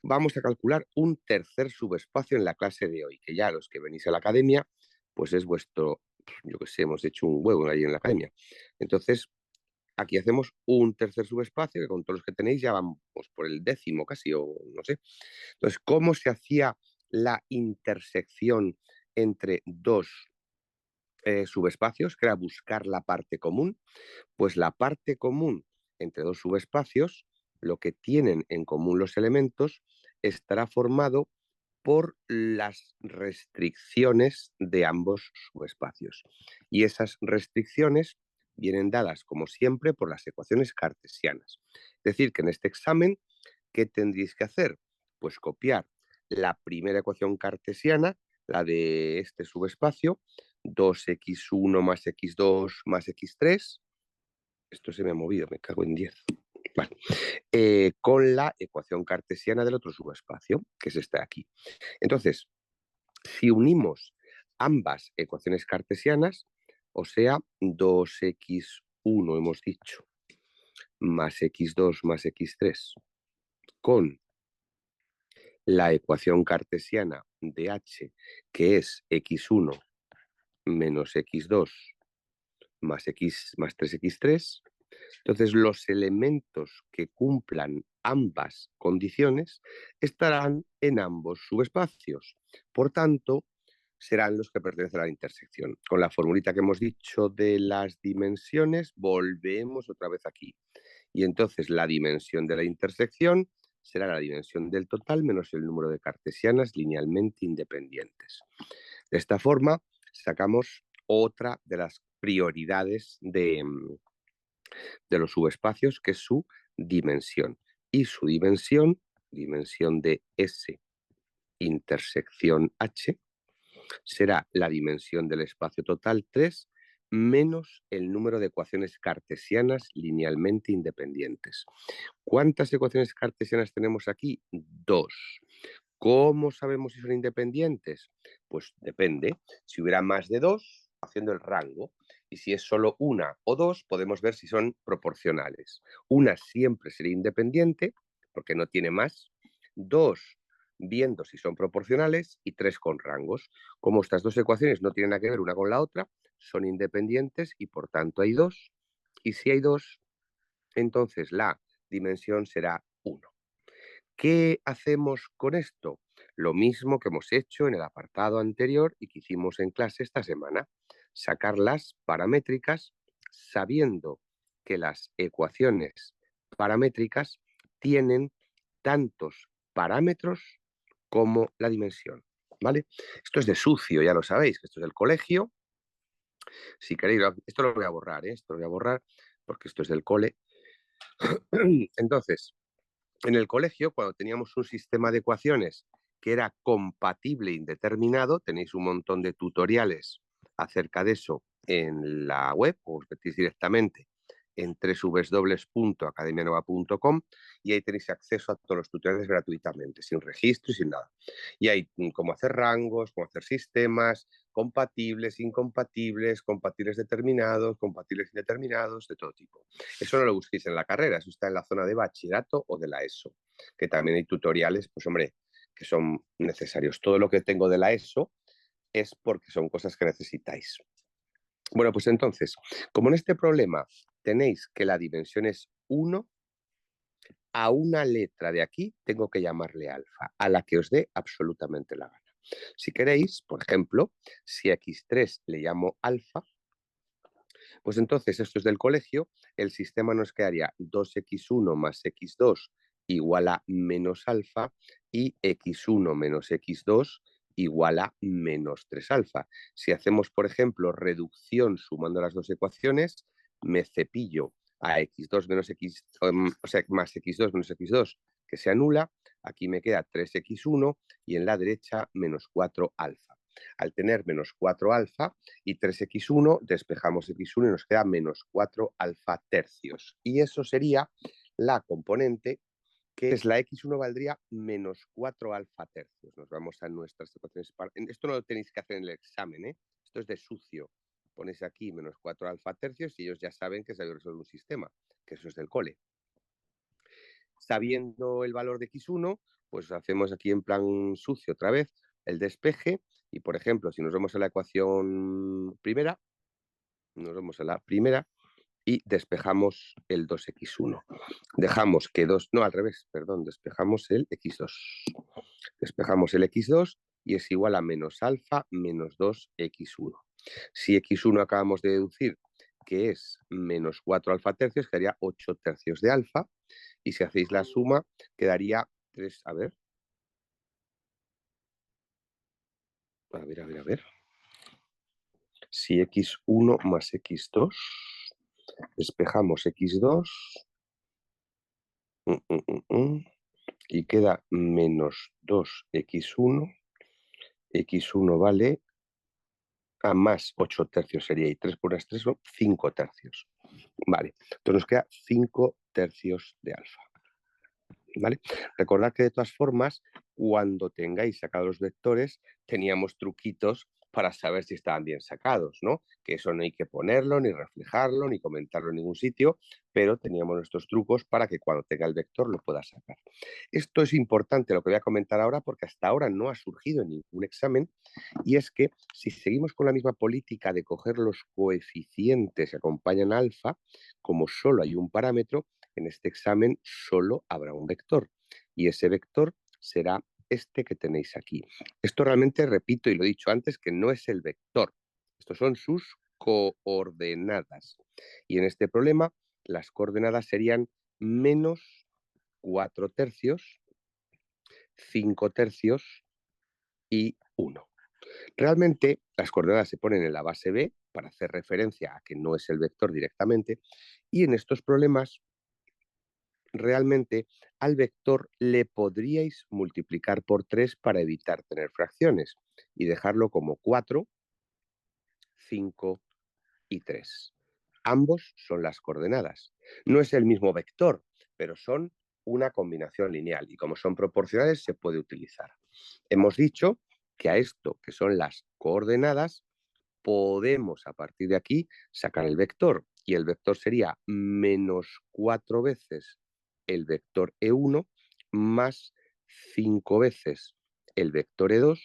vamos a calcular un tercer subespacio en la clase de hoy, que ya los que venís a la academia, pues es vuestro, yo que sé, hemos hecho un huevo ahí en la academia. Entonces, aquí hacemos un tercer subespacio que con todos los que tenéis ya vamos por el 10º casi, o no sé. Entonces, ¿cómo se hacía la intersección entre dos subespacios? Que era buscar la parte común. Pues la parte común entre dos subespacios, lo que tienen en común los elementos, estará formado por las restricciones de ambos subespacios. Y esas restricciones vienen dadas, como siempre, por las ecuaciones cartesianas. Es decir, que en este examen, ¿qué tendréis que hacer? Pues copiar la primera ecuación cartesiana, la de este subespacio, 2x1 más x2 más x3. Esto se me ha movido, me cago en 10. Vale. Con la ecuación cartesiana del otro subespacio, que es esta de aquí. Entonces, si unimos ambas ecuaciones cartesianas, o sea, 2x1 hemos dicho, más x2 más x3, con la ecuación cartesiana de h, que es x1 menos x2 más x más 3x3, entonces los elementos que cumplan ambas condiciones estarán en ambos subespacios. Por tanto, serán los que pertenecen a la intersección. Con la formulita que hemos dicho de las dimensiones, volvemos otra vez aquí. Y entonces la dimensión de la intersección será la dimensión del total menos el número de cartesianas linealmente independientes. De esta forma, sacamos otra de las prioridades de los subespacios, que es su dimensión. Y su dimensión de S intersección H, será la dimensión del espacio total 3 menos el número de ecuaciones cartesianas linealmente independientes. ¿Cuántas ecuaciones cartesianas tenemos aquí? 2. ¿Cómo sabemos si son independientes? Pues depende. Si hubiera más de 2, haciendo el rango, Y si es solo una o dos, podemos ver si son proporcionales. Una siempre sería independiente, porque no tiene más. Dos, viendo si son proporcionales. Y tres, con rangos. Como estas dos ecuaciones no tienen nada que ver una con la otra, son independientes y por tanto hay dos. Y si hay dos, entonces la dimensión será 1. ¿Qué hacemos con esto? Lo mismo que hemos hecho en el apartado anterior y que hicimos en clase esta semana. Sacar las paramétricas sabiendo que las ecuaciones paramétricas tienen tantos parámetros como la dimensión. ¿Vale? Esto es de sucio, ya lo sabéis, que esto es del colegio. Si queréis, esto lo voy a borrar, ¿eh? Esto lo voy a borrar porque esto es del cole. Entonces, en el colegio, cuando teníamos un sistema de ecuaciones que era compatible e indeterminado, tenéis un montón de tutoriales acerca de eso en la web, o os metéis directamente en www.academianova.com y ahí tenéis acceso a todos los tutoriales gratuitamente, sin registro y sin nada. Y hay cómo hacer rangos, cómo hacer sistemas, compatibles, incompatibles, compatibles determinados, compatibles indeterminados, de todo tipo. Eso no lo busquéis en la carrera, eso está en la zona de bachillerato o de la ESO, que también hay tutoriales, pues hombre, que son necesarios. Todo lo que tengo de la ESO es porque son cosas que necesitáis. Bueno, pues entonces, como en este problema tenéis que la dimensión es 1, a una letra de aquí tengo que llamarle alfa, a la que os dé absolutamente la gana. Si queréis, por ejemplo, si a x3 le llamo alfa, pues entonces esto es del colegio, el sistema nos quedaría 2x1 más x2 igual a menos alfa y x1 menos x2 igual a menos 3 alfa. Si hacemos, por ejemplo, reducción sumando las dos ecuaciones, me cepillo a x2 menos x, o sea, más x2 menos x2, que se anula, aquí me queda 3x1 y en la derecha menos 4 alfa. Al tener menos 4 alfa y 3x1, despejamos x1 y nos queda menos 4 alfa tercios. Y eso sería la componente que es la x1 valdría menos 4 alfa tercios. Nos vamos a nuestras ecuaciones. Esto no lo tenéis que hacer en el examen, ¿eh? Esto es de sucio. Ponéis aquí menos 4 alfa tercios y ellos ya saben que se debe resolver un sistema, que eso es del cole. Sabiendo el valor de x1, pues hacemos aquí en plan sucio otra vez el despeje y, por ejemplo, si nos vamos a la ecuación primera, nos vamos a la primera y despejamos el 2x1. Dejamos que 2, no, al revés, perdón, despejamos el x2. Despejamos el x2 y es igual a menos alfa menos 2x1. Si x1 acabamos de deducir que es menos 4 alfa tercios, quedaría 8 tercios de alfa. Y si hacéis la suma, quedaría 3, a ver. A ver. Si x1 más x2, despejamos x2 y queda menos 2x1. X1 vale a más 8 tercios sería, y 3 por 3 son 5 tercios. Vale, entonces nos queda 5 tercios de alfa. ¿Vale? Recordad que de todas formas, cuando tengáis sacados los vectores, teníamos truquitos para saber si estaban bien sacados, ¿no? Que eso no hay que ponerlo, ni reflejarlo, ni comentarlo en ningún sitio, pero teníamos nuestros trucos para que cuando tenga el vector lo pueda sacar. Esto es importante lo que voy a comentar ahora porque hasta ahora no ha surgido en ningún examen y es que si seguimos con la misma política de coger los coeficientes que acompañan a alfa, como solo hay un parámetro, en este examen solo habrá un vector y ese vector será este que tenéis aquí. Esto realmente, repito y lo he dicho antes, que no es el vector. Estos son sus coordenadas. Y en este problema las coordenadas serían menos 4 tercios, 5 tercios y 1. Realmente las coordenadas se ponen en la base B para hacer referencia a que no es el vector directamente y en estos problemas realmente al vector le podríais multiplicar por 3 para evitar tener fracciones y dejarlo como 4, 5 y 3. Ambos son las coordenadas. No es el mismo vector, pero son una combinación lineal y como son proporcionales se puede utilizar. Hemos dicho que a esto, que son las coordenadas, podemos a partir de aquí sacar el vector y el vector sería menos 4 veces el vector E1 más 5 veces el vector E2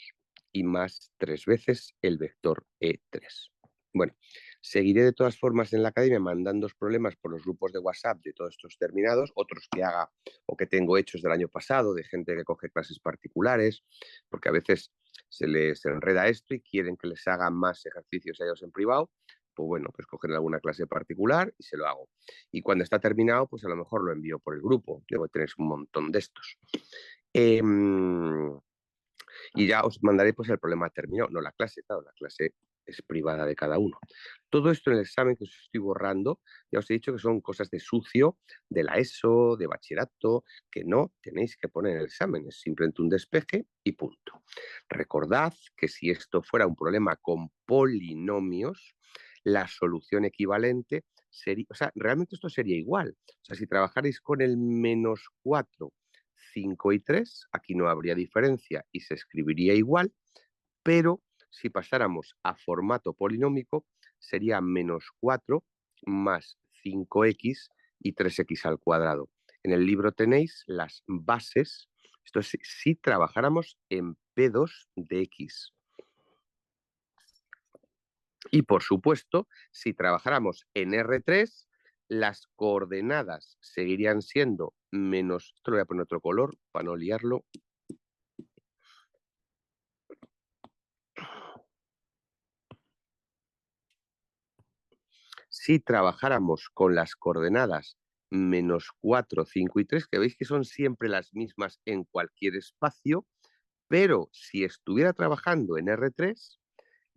y más 3 veces el vector E3. Bueno, seguiré de todas formas en la academia mandando problemas por los grupos de WhatsApp de todos estos terminados, otros que haga o que tengo hechos del año pasado, de gente que coge clases particulares, porque a veces se les enreda esto y quieren que les hagan más ejercicios a ellos en privado, pues bueno, pues cogen alguna clase particular y se lo hago. Y cuando está terminado, pues a lo mejor lo envío por el grupo. Debo tener un montón de estos. Eh, y ya os mandaré pues el problema terminado, no la clase, claro, la clase es privada de cada uno. Todo esto en el examen que os estoy borrando, ya os he dicho que son cosas de sucio, de la ESO, de bachillerato, que no tenéis que poner en el examen, es simplemente un despeje y punto. Recordad que si esto fuera un problema con polinomios, la solución equivalente sería, o sea, realmente esto sería igual. O sea, si trabajarais con el menos 4, 5 y 3, aquí no habría diferencia y se escribiría igual, pero si pasáramos a formato polinómico, sería menos 4 más 5x y 3x al cuadrado. En el libro tenéis las bases, esto es si trabajáramos en P2 de x. Y por supuesto, si trabajáramos en R3, las coordenadas seguirían siendo menos, esto lo voy a poner otro color para no liarlo. Si trabajáramos con las coordenadas menos 4, 5 y 3, que veis que son siempre las mismas en cualquier espacio, pero si estuviera trabajando en R3,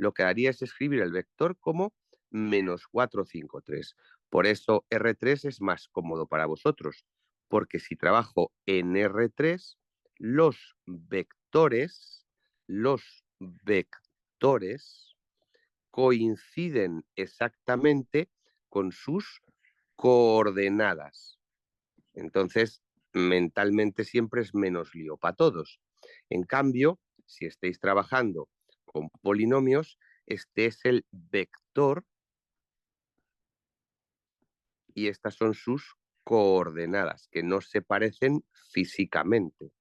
lo que haría es escribir el vector como menos 4, 5, 3. Por eso R3 es más cómodo para vosotros, porque si trabajo en R3, los vectores coinciden exactamente con sus coordenadas. Entonces, mentalmente siempre es menos lío para todos. En cambio, si estáis trabajando con polinomios, este es el vector y estas son sus coordenadas, que no se parecen físicamente.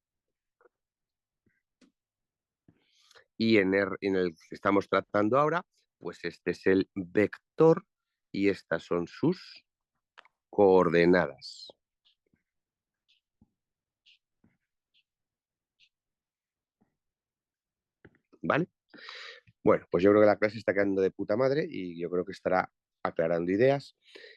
Y en el que estamos tratando ahora, pues este es el vector y estas son sus coordenadas. ¿Vale? Bueno, pues yo creo que la clase está quedando de puta madre y yo creo que estará aclarando ideas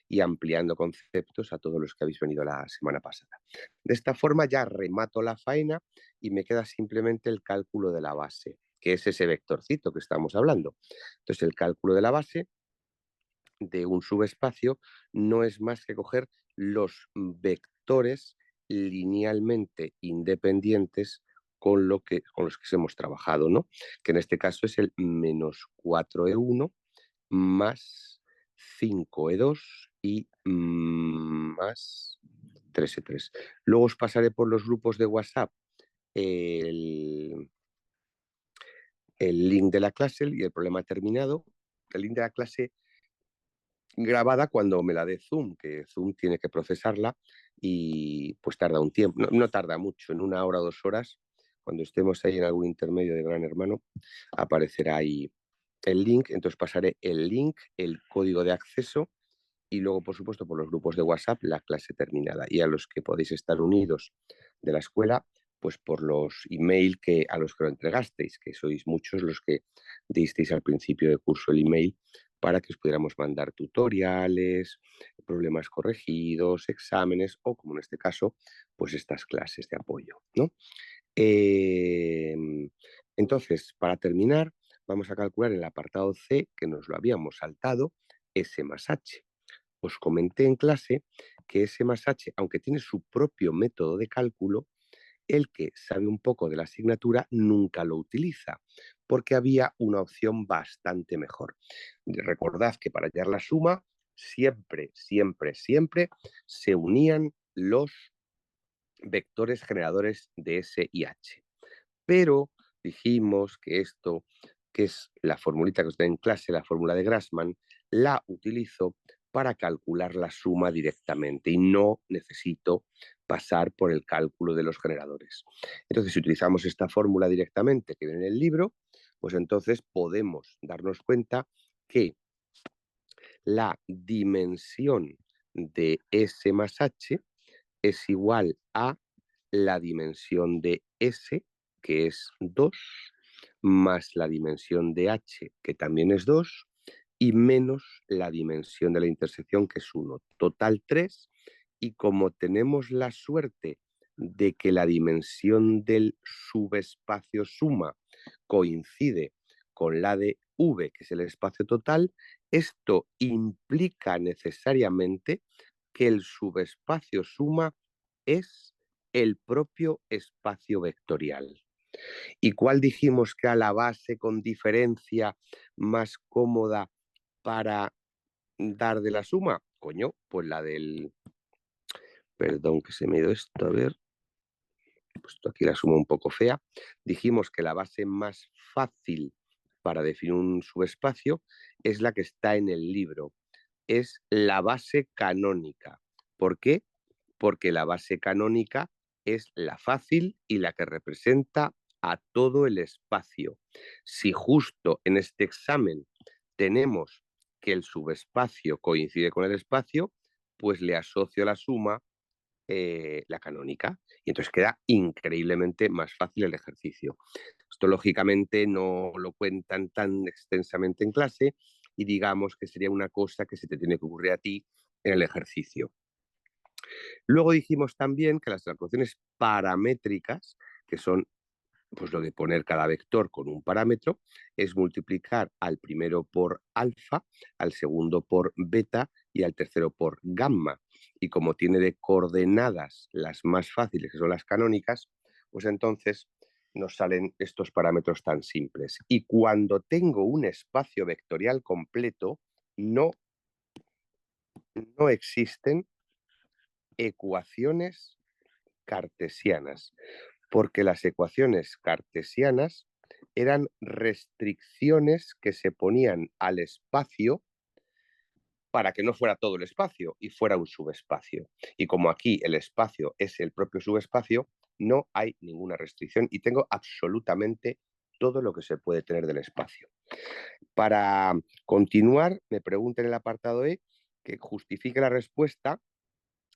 y ampliando conceptos a todos los que habéis venido la semana pasada. De esta forma ya remato la faena y me queda simplemente el cálculo de la base, que es ese vectorcito que estamos hablando. Entonces, el cálculo de la base de un subespacio no es más que coger los vectores linealmente independientes con los que hemos trabajado, ¿no? Que en este caso es el menos 4E1 más 5E2 y más 3E3. Luego os pasaré por los grupos de WhatsApp el, el link de la clase y el problema terminado. El link de la clase grabada cuando me la dé Zoom, que Zoom tiene que procesarla y pues tarda un tiempo, no tarda mucho, en 1 hora o 2 horas, cuando estemos ahí en algún intermedio de Gran Hermano, aparecerá ahí el link, entonces pasaré el link, el código de acceso y luego, por supuesto, por los grupos de WhatsApp, la clase terminada. Y a los que podéis estar unidos de la escuela, pues por los email que a los que lo entregasteis, que sois muchos los que disteis al principio del curso el email para que os pudiéramos mandar tutoriales, problemas corregidos, exámenes o, como en este caso, pues estas clases de apoyo, ¿no? Eh, entonces, para terminar, vamos a calcular el apartado C, que nos lo habíamos saltado, S más H. Os comenté en clase que S más H, aunque tiene su propio método de cálculo, el que sabe un poco de la asignatura nunca lo utiliza, porque había una opción bastante mejor. Recordad que para hallar la suma, siempre, siempre, siempre se unían los vectores generadores de S y H. Pero dijimos que esto que es la formulita que os da en clase, la fórmula de Grassmann, la utilizo para calcular la suma directamente y no necesito pasar por el cálculo de los generadores. Entonces, si utilizamos esta fórmula directamente que viene en el libro, pues entonces podemos darnos cuenta que la dimensión de S más H es igual a la dimensión de S, que es 2, más la dimensión de H, que también es 2, y menos la dimensión de la intersección, que es 1. Total 3. Y como tenemos la suerte de que la dimensión del subespacio suma coincide con la de V, que es el espacio total, esto implica necesariamente que el subespacio suma es el propio espacio vectorial. ¿Y cuál dijimos que era la base con diferencia más cómoda para dar de la suma? Coño, pues la del... Perdón que se me ha ido esto, a ver. He puesto aquí la suma un poco fea. Dijimos que la base más fácil para definir un subespacio es la que está en el libro. Es la base canónica. ¿Por qué? Porque la base canónica es la fácil y la que representa a todo el espacio. Si justo en este examen tenemos que el subespacio coincide con el espacio, pues le asocio la suma la canónica y entonces queda increíblemente más fácil el ejercicio. Esto lógicamente no lo cuentan tan extensamente en clase y digamos que sería una cosa que se te tiene que ocurrir a ti en el ejercicio. Luego dijimos también que las ecuaciones paramétricas, que son pues lo de poner cada vector con un parámetro, es multiplicar al primero por alfa, al segundo por beta y al tercero por gamma. Y como tiene de coordenadas las más fáciles, que son las canónicas, pues entonces nos salen estos parámetros tan simples. Y cuando tengo un espacio vectorial completo, no, no existen ecuaciones cartesianas, porque las ecuaciones cartesianas eran restricciones que se ponían al espacio para que no fuera todo el espacio y fuera un subespacio. Y como aquí el espacio es el propio subespacio, no hay ninguna restricción y tengo absolutamente todo lo que se puede tener del espacio. Para continuar, me pregunta en el apartado E que justifique la respuesta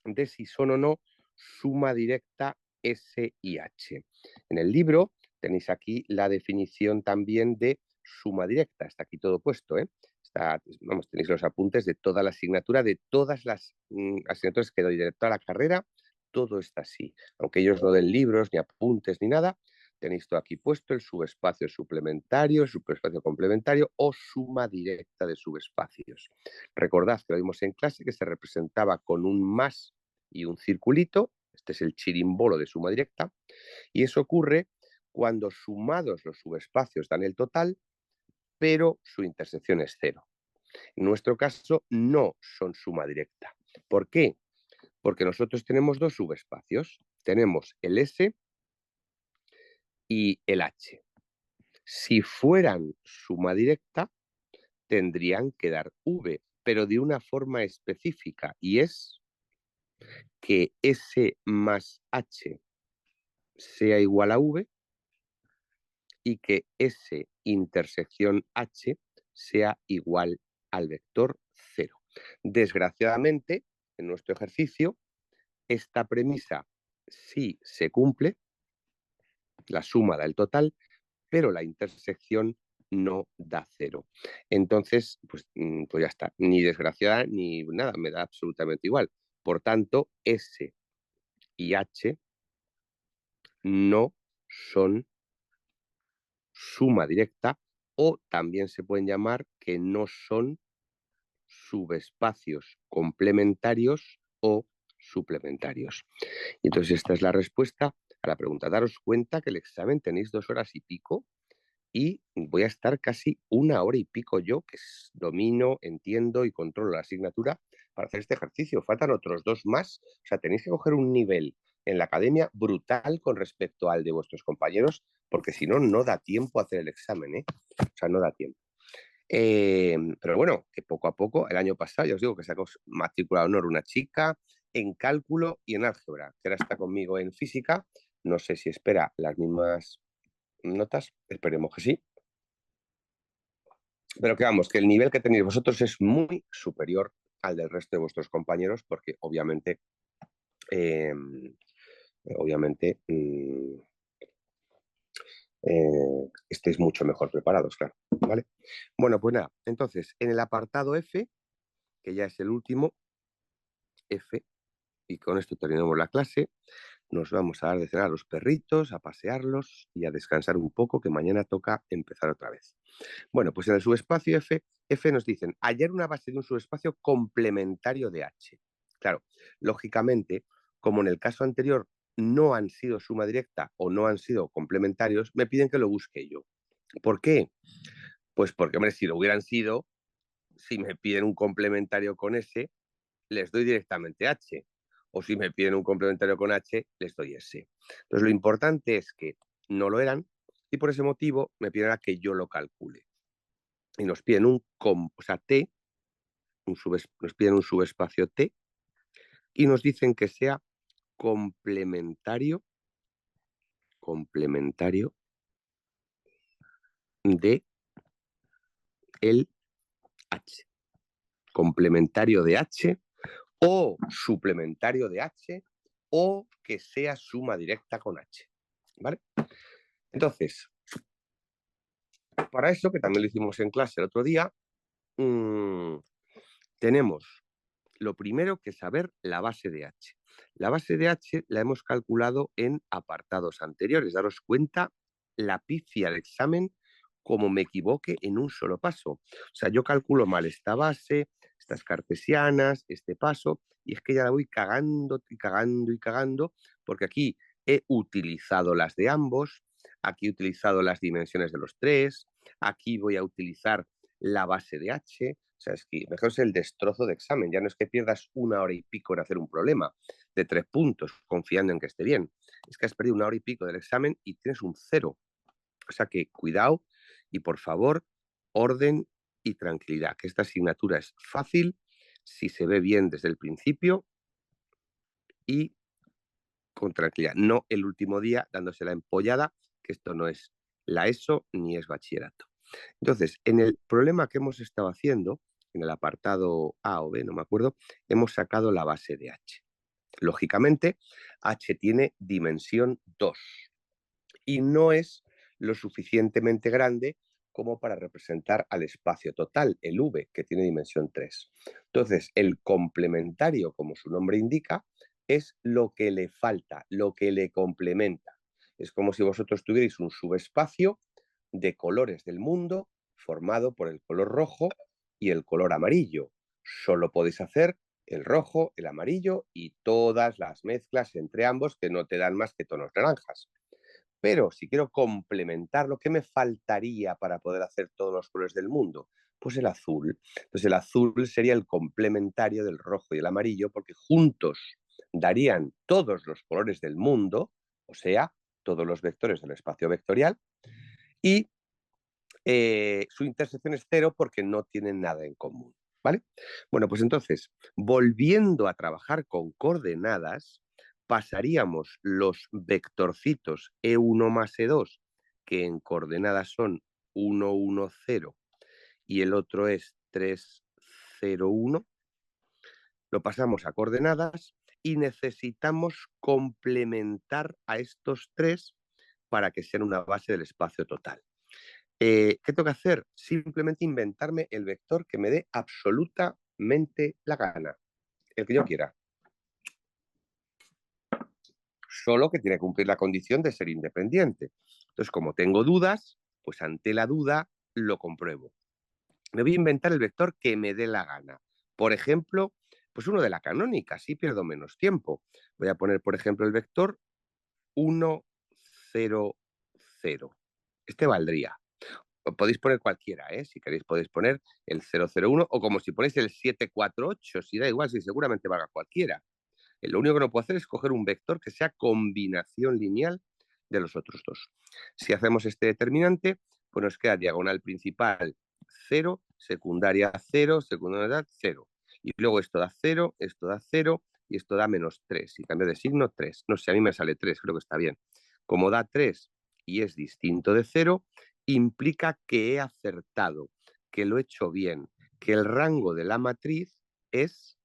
de si son o no suma directa S y H. En el libro tenéis aquí la definición también de suma directa, está aquí todo puesto, ¿eh? Vamos, tenéis los apuntes de toda la asignatura, de todas las asignaturas que doy de toda la carrera, todo está así. Aunque ellos no den libros, ni apuntes, ni nada, tenéis todo aquí puesto, el subespacio suplementario, el subespacio complementario o suma directa de subespacios. Recordad que lo vimos en clase que se representaba con un más y un circulito, este es el chirimbolo de suma directa, y eso ocurre cuando sumados los subespacios dan el total, pero su intersección es cero. En nuestro caso no son suma directa. ¿Por qué? Porque nosotros tenemos dos subespacios, tenemos el S y el H. Si fueran suma directa, tendrían que dar V, pero de una forma específica, y es que S más H sea igual a V y que S intersección H sea igual al vector 0. Desgraciadamente, en nuestro ejercicio, esta premisa sí se cumple, la suma da el total, pero la intersección no da 0. Entonces, pues ya está, ni desgraciada ni nada, me da absolutamente igual. Por tanto, S y H no son suma directa o también se pueden llamar que no son subespacios complementarios o suplementarios. Y entonces esta es la respuesta a la pregunta. Daros cuenta que el examen tenéis 2 horas y pico y voy a estar casi 1 hora y pico yo, que domino, entiendo y controlo la asignatura para hacer este ejercicio. Faltan otros 2 más, o sea, tenéis que coger un nivel en la academia brutal con respecto al de vuestros compañeros, porque si no, no da tiempo a hacer el examen, ¿eh? O sea, no da tiempo. Pero bueno, que poco a poco, el año pasado, ya os digo que sacó matrícula de honor una chica en cálculo y en álgebra, que ahora está conmigo en física. No sé si espera las mismas notas, esperemos que sí. Pero que vamos, que el nivel que tenéis vosotros es muy superior al del resto de vuestros compañeros, porque obviamente, eh, obviamente estéis mucho mejor preparados, claro. ¿Vale? Bueno, pues nada, entonces, en el apartado F, que ya es el último, F, y con esto terminamos la clase, nos vamos a dar de cenar a los perritos, a pasearlos y a descansar un poco, que mañana toca empezar otra vez. Bueno, pues en el subespacio F, F nos dicen hallar una base de un subespacio complementario de H. Claro, lógicamente, como en el caso anterior no han sido suma directa o no han sido complementarios, me piden que lo busque yo. ¿Por qué? Pues porque, hombre, si lo hubieran sido, si me piden un complementario con S, les doy directamente H. O si me piden un complementario con H, les doy S. Entonces, lo importante es que no lo eran y por ese motivo me piden a que yo lo calcule. Y nos piden o sea, T, nos piden un subespacio T y nos dicen que sea complementario, complementario de el H. Complementario de H o suplementario de H o que sea suma directa con H. ¿Vale? Entonces, para eso, que también lo hicimos en clase el otro día, tenemos lo primero que saber la base de H. La base de H la hemos calculado en apartados anteriores. Daros cuenta la pifia del examen como me equivoque en un solo paso. O sea, yo calculo mal esta base, estas cartesianas, este paso, y es que ya la voy cagando y cagando y cagando, porque aquí he utilizado las de ambos, aquí he utilizado las dimensiones de los tres, aquí voy a utilizar la base de H. O sea, es que mejor es el destrozo de examen. Ya no es que pierdas una hora y pico en hacer un problema de 3 puntos, confiando en que esté bien. Es que has perdido una hora y pico del examen y tienes un 0. O sea que cuidado y por favor, orden y tranquilidad. Que esta asignatura es fácil si se ve bien desde el principio y con tranquilidad. No el último día dándose la empollada, que esto no es la ESO ni es bachillerato. Entonces, en el problema que hemos estado haciendo, en el apartado A o B, no me acuerdo, hemos sacado la base de H. Lógicamente, H tiene dimensión 2 y no es lo suficientemente grande como para representar al espacio total, el V, que tiene dimensión 3. Entonces, el complementario, como su nombre indica, es lo que le falta, lo que le complementa. Es como si vosotros tuvierais un subespacio de colores del mundo formado por el color rojo y el color amarillo. Solo podéis hacer el rojo, el amarillo y todas las mezclas entre ambos que no te dan más que tonos naranjas. Pero si quiero complementar, ¿lo que me faltaría para poder hacer todos los colores del mundo? Pues el azul. Entonces el azul sería el complementario del rojo y el amarillo porque juntos darían todos los colores del mundo, o sea, todos los vectores del espacio vectorial, y su intersección es 0 porque no tienen nada en común. ¿Vale? Bueno, pues entonces, volviendo a trabajar con coordenadas, pasaríamos los vectorcitos E1 más E2, que en coordenadas son 1, 1, 0 y el otro es 3, 0, 1, lo pasamos a coordenadas y necesitamos complementar a estos tres para que sean una base del espacio total. ¿Qué tengo que hacer? Simplemente inventarme el vector que me dé absolutamente la gana, el que yo quiera. Solo que tiene que cumplir la condición de ser independiente. Entonces, como tengo dudas, pues ante la duda lo compruebo. Me voy a inventar el vector que me dé la gana. Por ejemplo, pues uno de la canónica, así pierdo menos tiempo. Voy a poner, por ejemplo, el vector 1, 0, 0. Este valdría. Podéis poner cualquiera, ¿eh? Si queréis podéis poner el 001 o como si ponéis el 748, si da igual, si seguramente valga cualquiera. Lo único que no puedo hacer es coger un vector que sea combinación lineal de los otros dos. Si hacemos este determinante, pues nos queda diagonal principal 0, secundaria 0, secundaria 0. Y luego esto da 0, esto da 0 y esto da menos 3. Y cambio de signo 3. No sé, a mí me sale 3, creo que está bien. Como da 3 y es distinto de 0, implica que he acertado, que lo he hecho bien, que el rango de la matriz es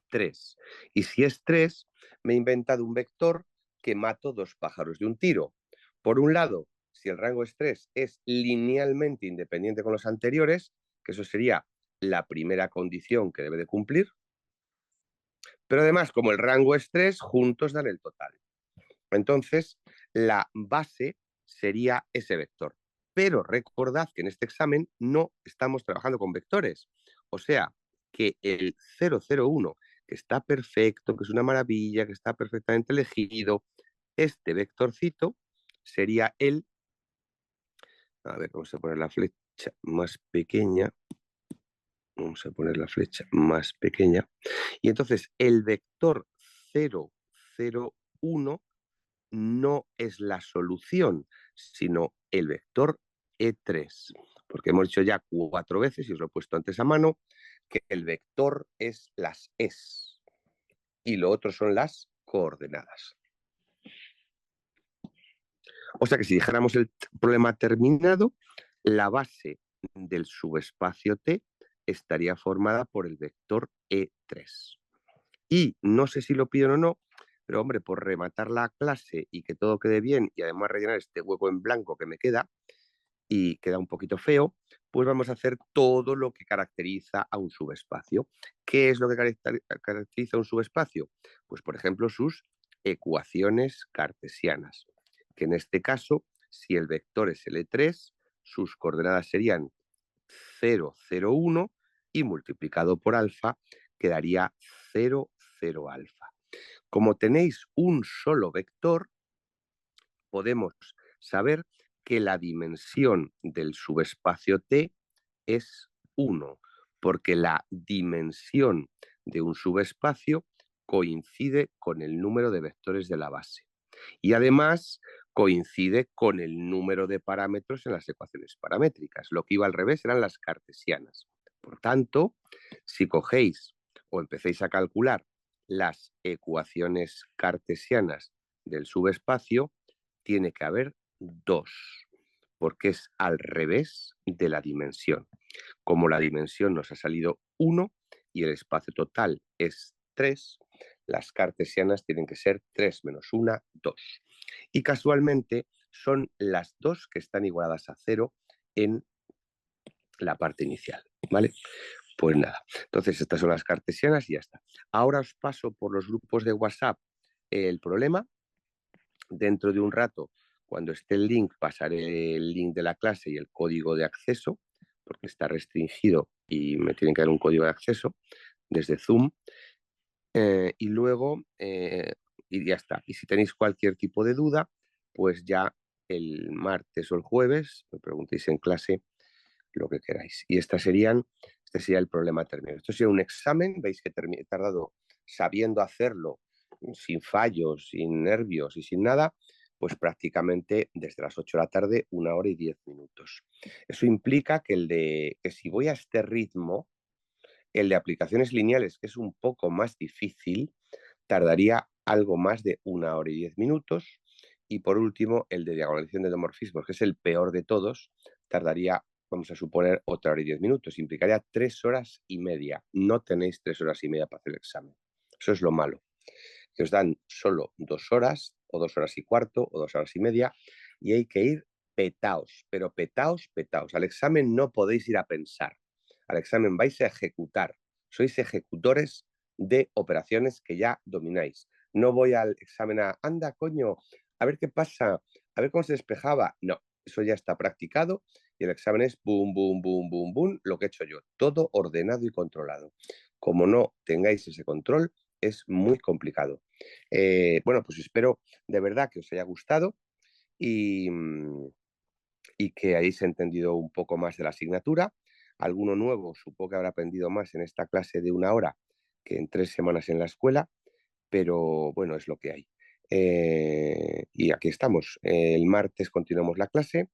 3. Y si es 3, me he inventado un vector que mato dos pájaros de un tiro. Por un lado, si el rango es 3, es linealmente independiente con los anteriores, que eso sería la primera condición que debe de cumplir. Pero además, como el rango es 3, juntos dan el total. Entonces, la base sería ese vector. Pero recordad que en este examen no estamos trabajando con vectores. O sea, que el 001, que está perfecto, que es una maravilla, que está perfectamente elegido, este vectorcito sería el, a ver, vamos a poner la flecha más pequeña, vamos a poner la flecha más pequeña, y entonces el vector 001 no es la solución, sino el vector E3. Porque hemos dicho ya 4 veces, y os lo he puesto antes a mano, que el vector es las es y lo otro son las coordenadas. O sea que si dijéramos el problema terminado, la base del subespacio T estaría formada por el vector E3. Y no sé si lo piden o no, pero hombre, por rematar la clase y que todo quede bien y además rellenar este hueco en blanco que me queda y queda un poquito feo, pues vamos a hacer todo lo que caracteriza a un subespacio. ¿Qué es lo que caracteriza a un subespacio? Pues por ejemplo sus ecuaciones cartesianas, que en este caso, si el vector es L3, sus coordenadas serían 0, 0, 1 y multiplicado por alfa quedaría 0, 0 alfa. Como tenéis un solo vector, podemos saber que la dimensión del subespacio T es 1, porque la dimensión de un subespacio coincide con el número de vectores de la base. Y además coincide con el número de parámetros en las ecuaciones paramétricas. Lo que iba al revés eran las cartesianas. Por tanto, si cogéis o empecéis a calcular las ecuaciones cartesianas del subespacio, tiene que haber 2, porque es al revés de la dimensión. Como la dimensión nos ha salido 1 y el espacio total es 3, las cartesianas tienen que ser 3 menos 1, 2. Y casualmente son las 2 que están igualadas a 0 en la parte inicial, ¿vale? Pues nada, entonces estas son las cartesianas y ya está. Ahora os paso por los grupos de WhatsApp el problema. Dentro de un rato, cuando esté el link, pasaré el link de la clase y el código de acceso, porque está restringido y me tienen que dar un código de acceso desde Zoom. Y luego, y ya está. Y si tenéis cualquier tipo de duda, pues ya el martes o el jueves me preguntéis en clase lo que queráis. Y este sería el problema terminado. Esto sería un examen, veis que he tardado sabiendo hacerlo sin fallos, sin nervios y sin nada, pues prácticamente desde las 8 de la tarde, 1 hora y 10 minutos. Eso implica que si voy a este ritmo, el de aplicaciones lineales, que es un poco más difícil, tardaría algo más de 1 hora y 10 minutos. Y por último, el de diagonalización de endomorfismos, que es el peor de todos, tardaría, vamos a suponer, 1 hora y 10 minutos. Implicaría 3 horas y media. No tenéis 3 horas y media para hacer el examen. Eso es lo malo. Que os dan solo 2 horas, o 2 horas y cuarto, o 2 horas y media, y hay que ir petaos, pero petaos, petaos. Al examen no podéis ir a pensar. Al examen vais a ejecutar. Sois ejecutores de operaciones que ya domináis. No voy al examen a, anda, coño, a ver qué pasa, a ver cómo se despejaba. No, eso ya está practicado y el examen es boom, boom, boom, boom, boom, lo que he hecho yo. Todo ordenado y controlado. Como no tengáis ese control, es muy complicado. Bueno, pues espero de verdad que os haya gustado y, y que hayáis entendido un poco más de la asignatura. Alguno nuevo, supongo que habrá aprendido más en esta clase de 1 hora que en 3 semanas en la escuela. pero bueno, es lo que hay. Y aquí estamos. El martes continuamos la clase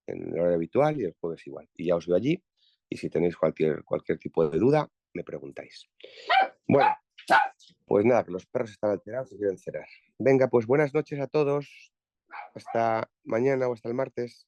en el horario habitual y el jueves igual. Y ya os veo allí. Y si tenéis cualquier tipo de duda, me preguntáis. Bueno, pues nada, que los perros están alterados y quieren cenar. Venga, pues buenas noches a todos. Hasta mañana o hasta el martes.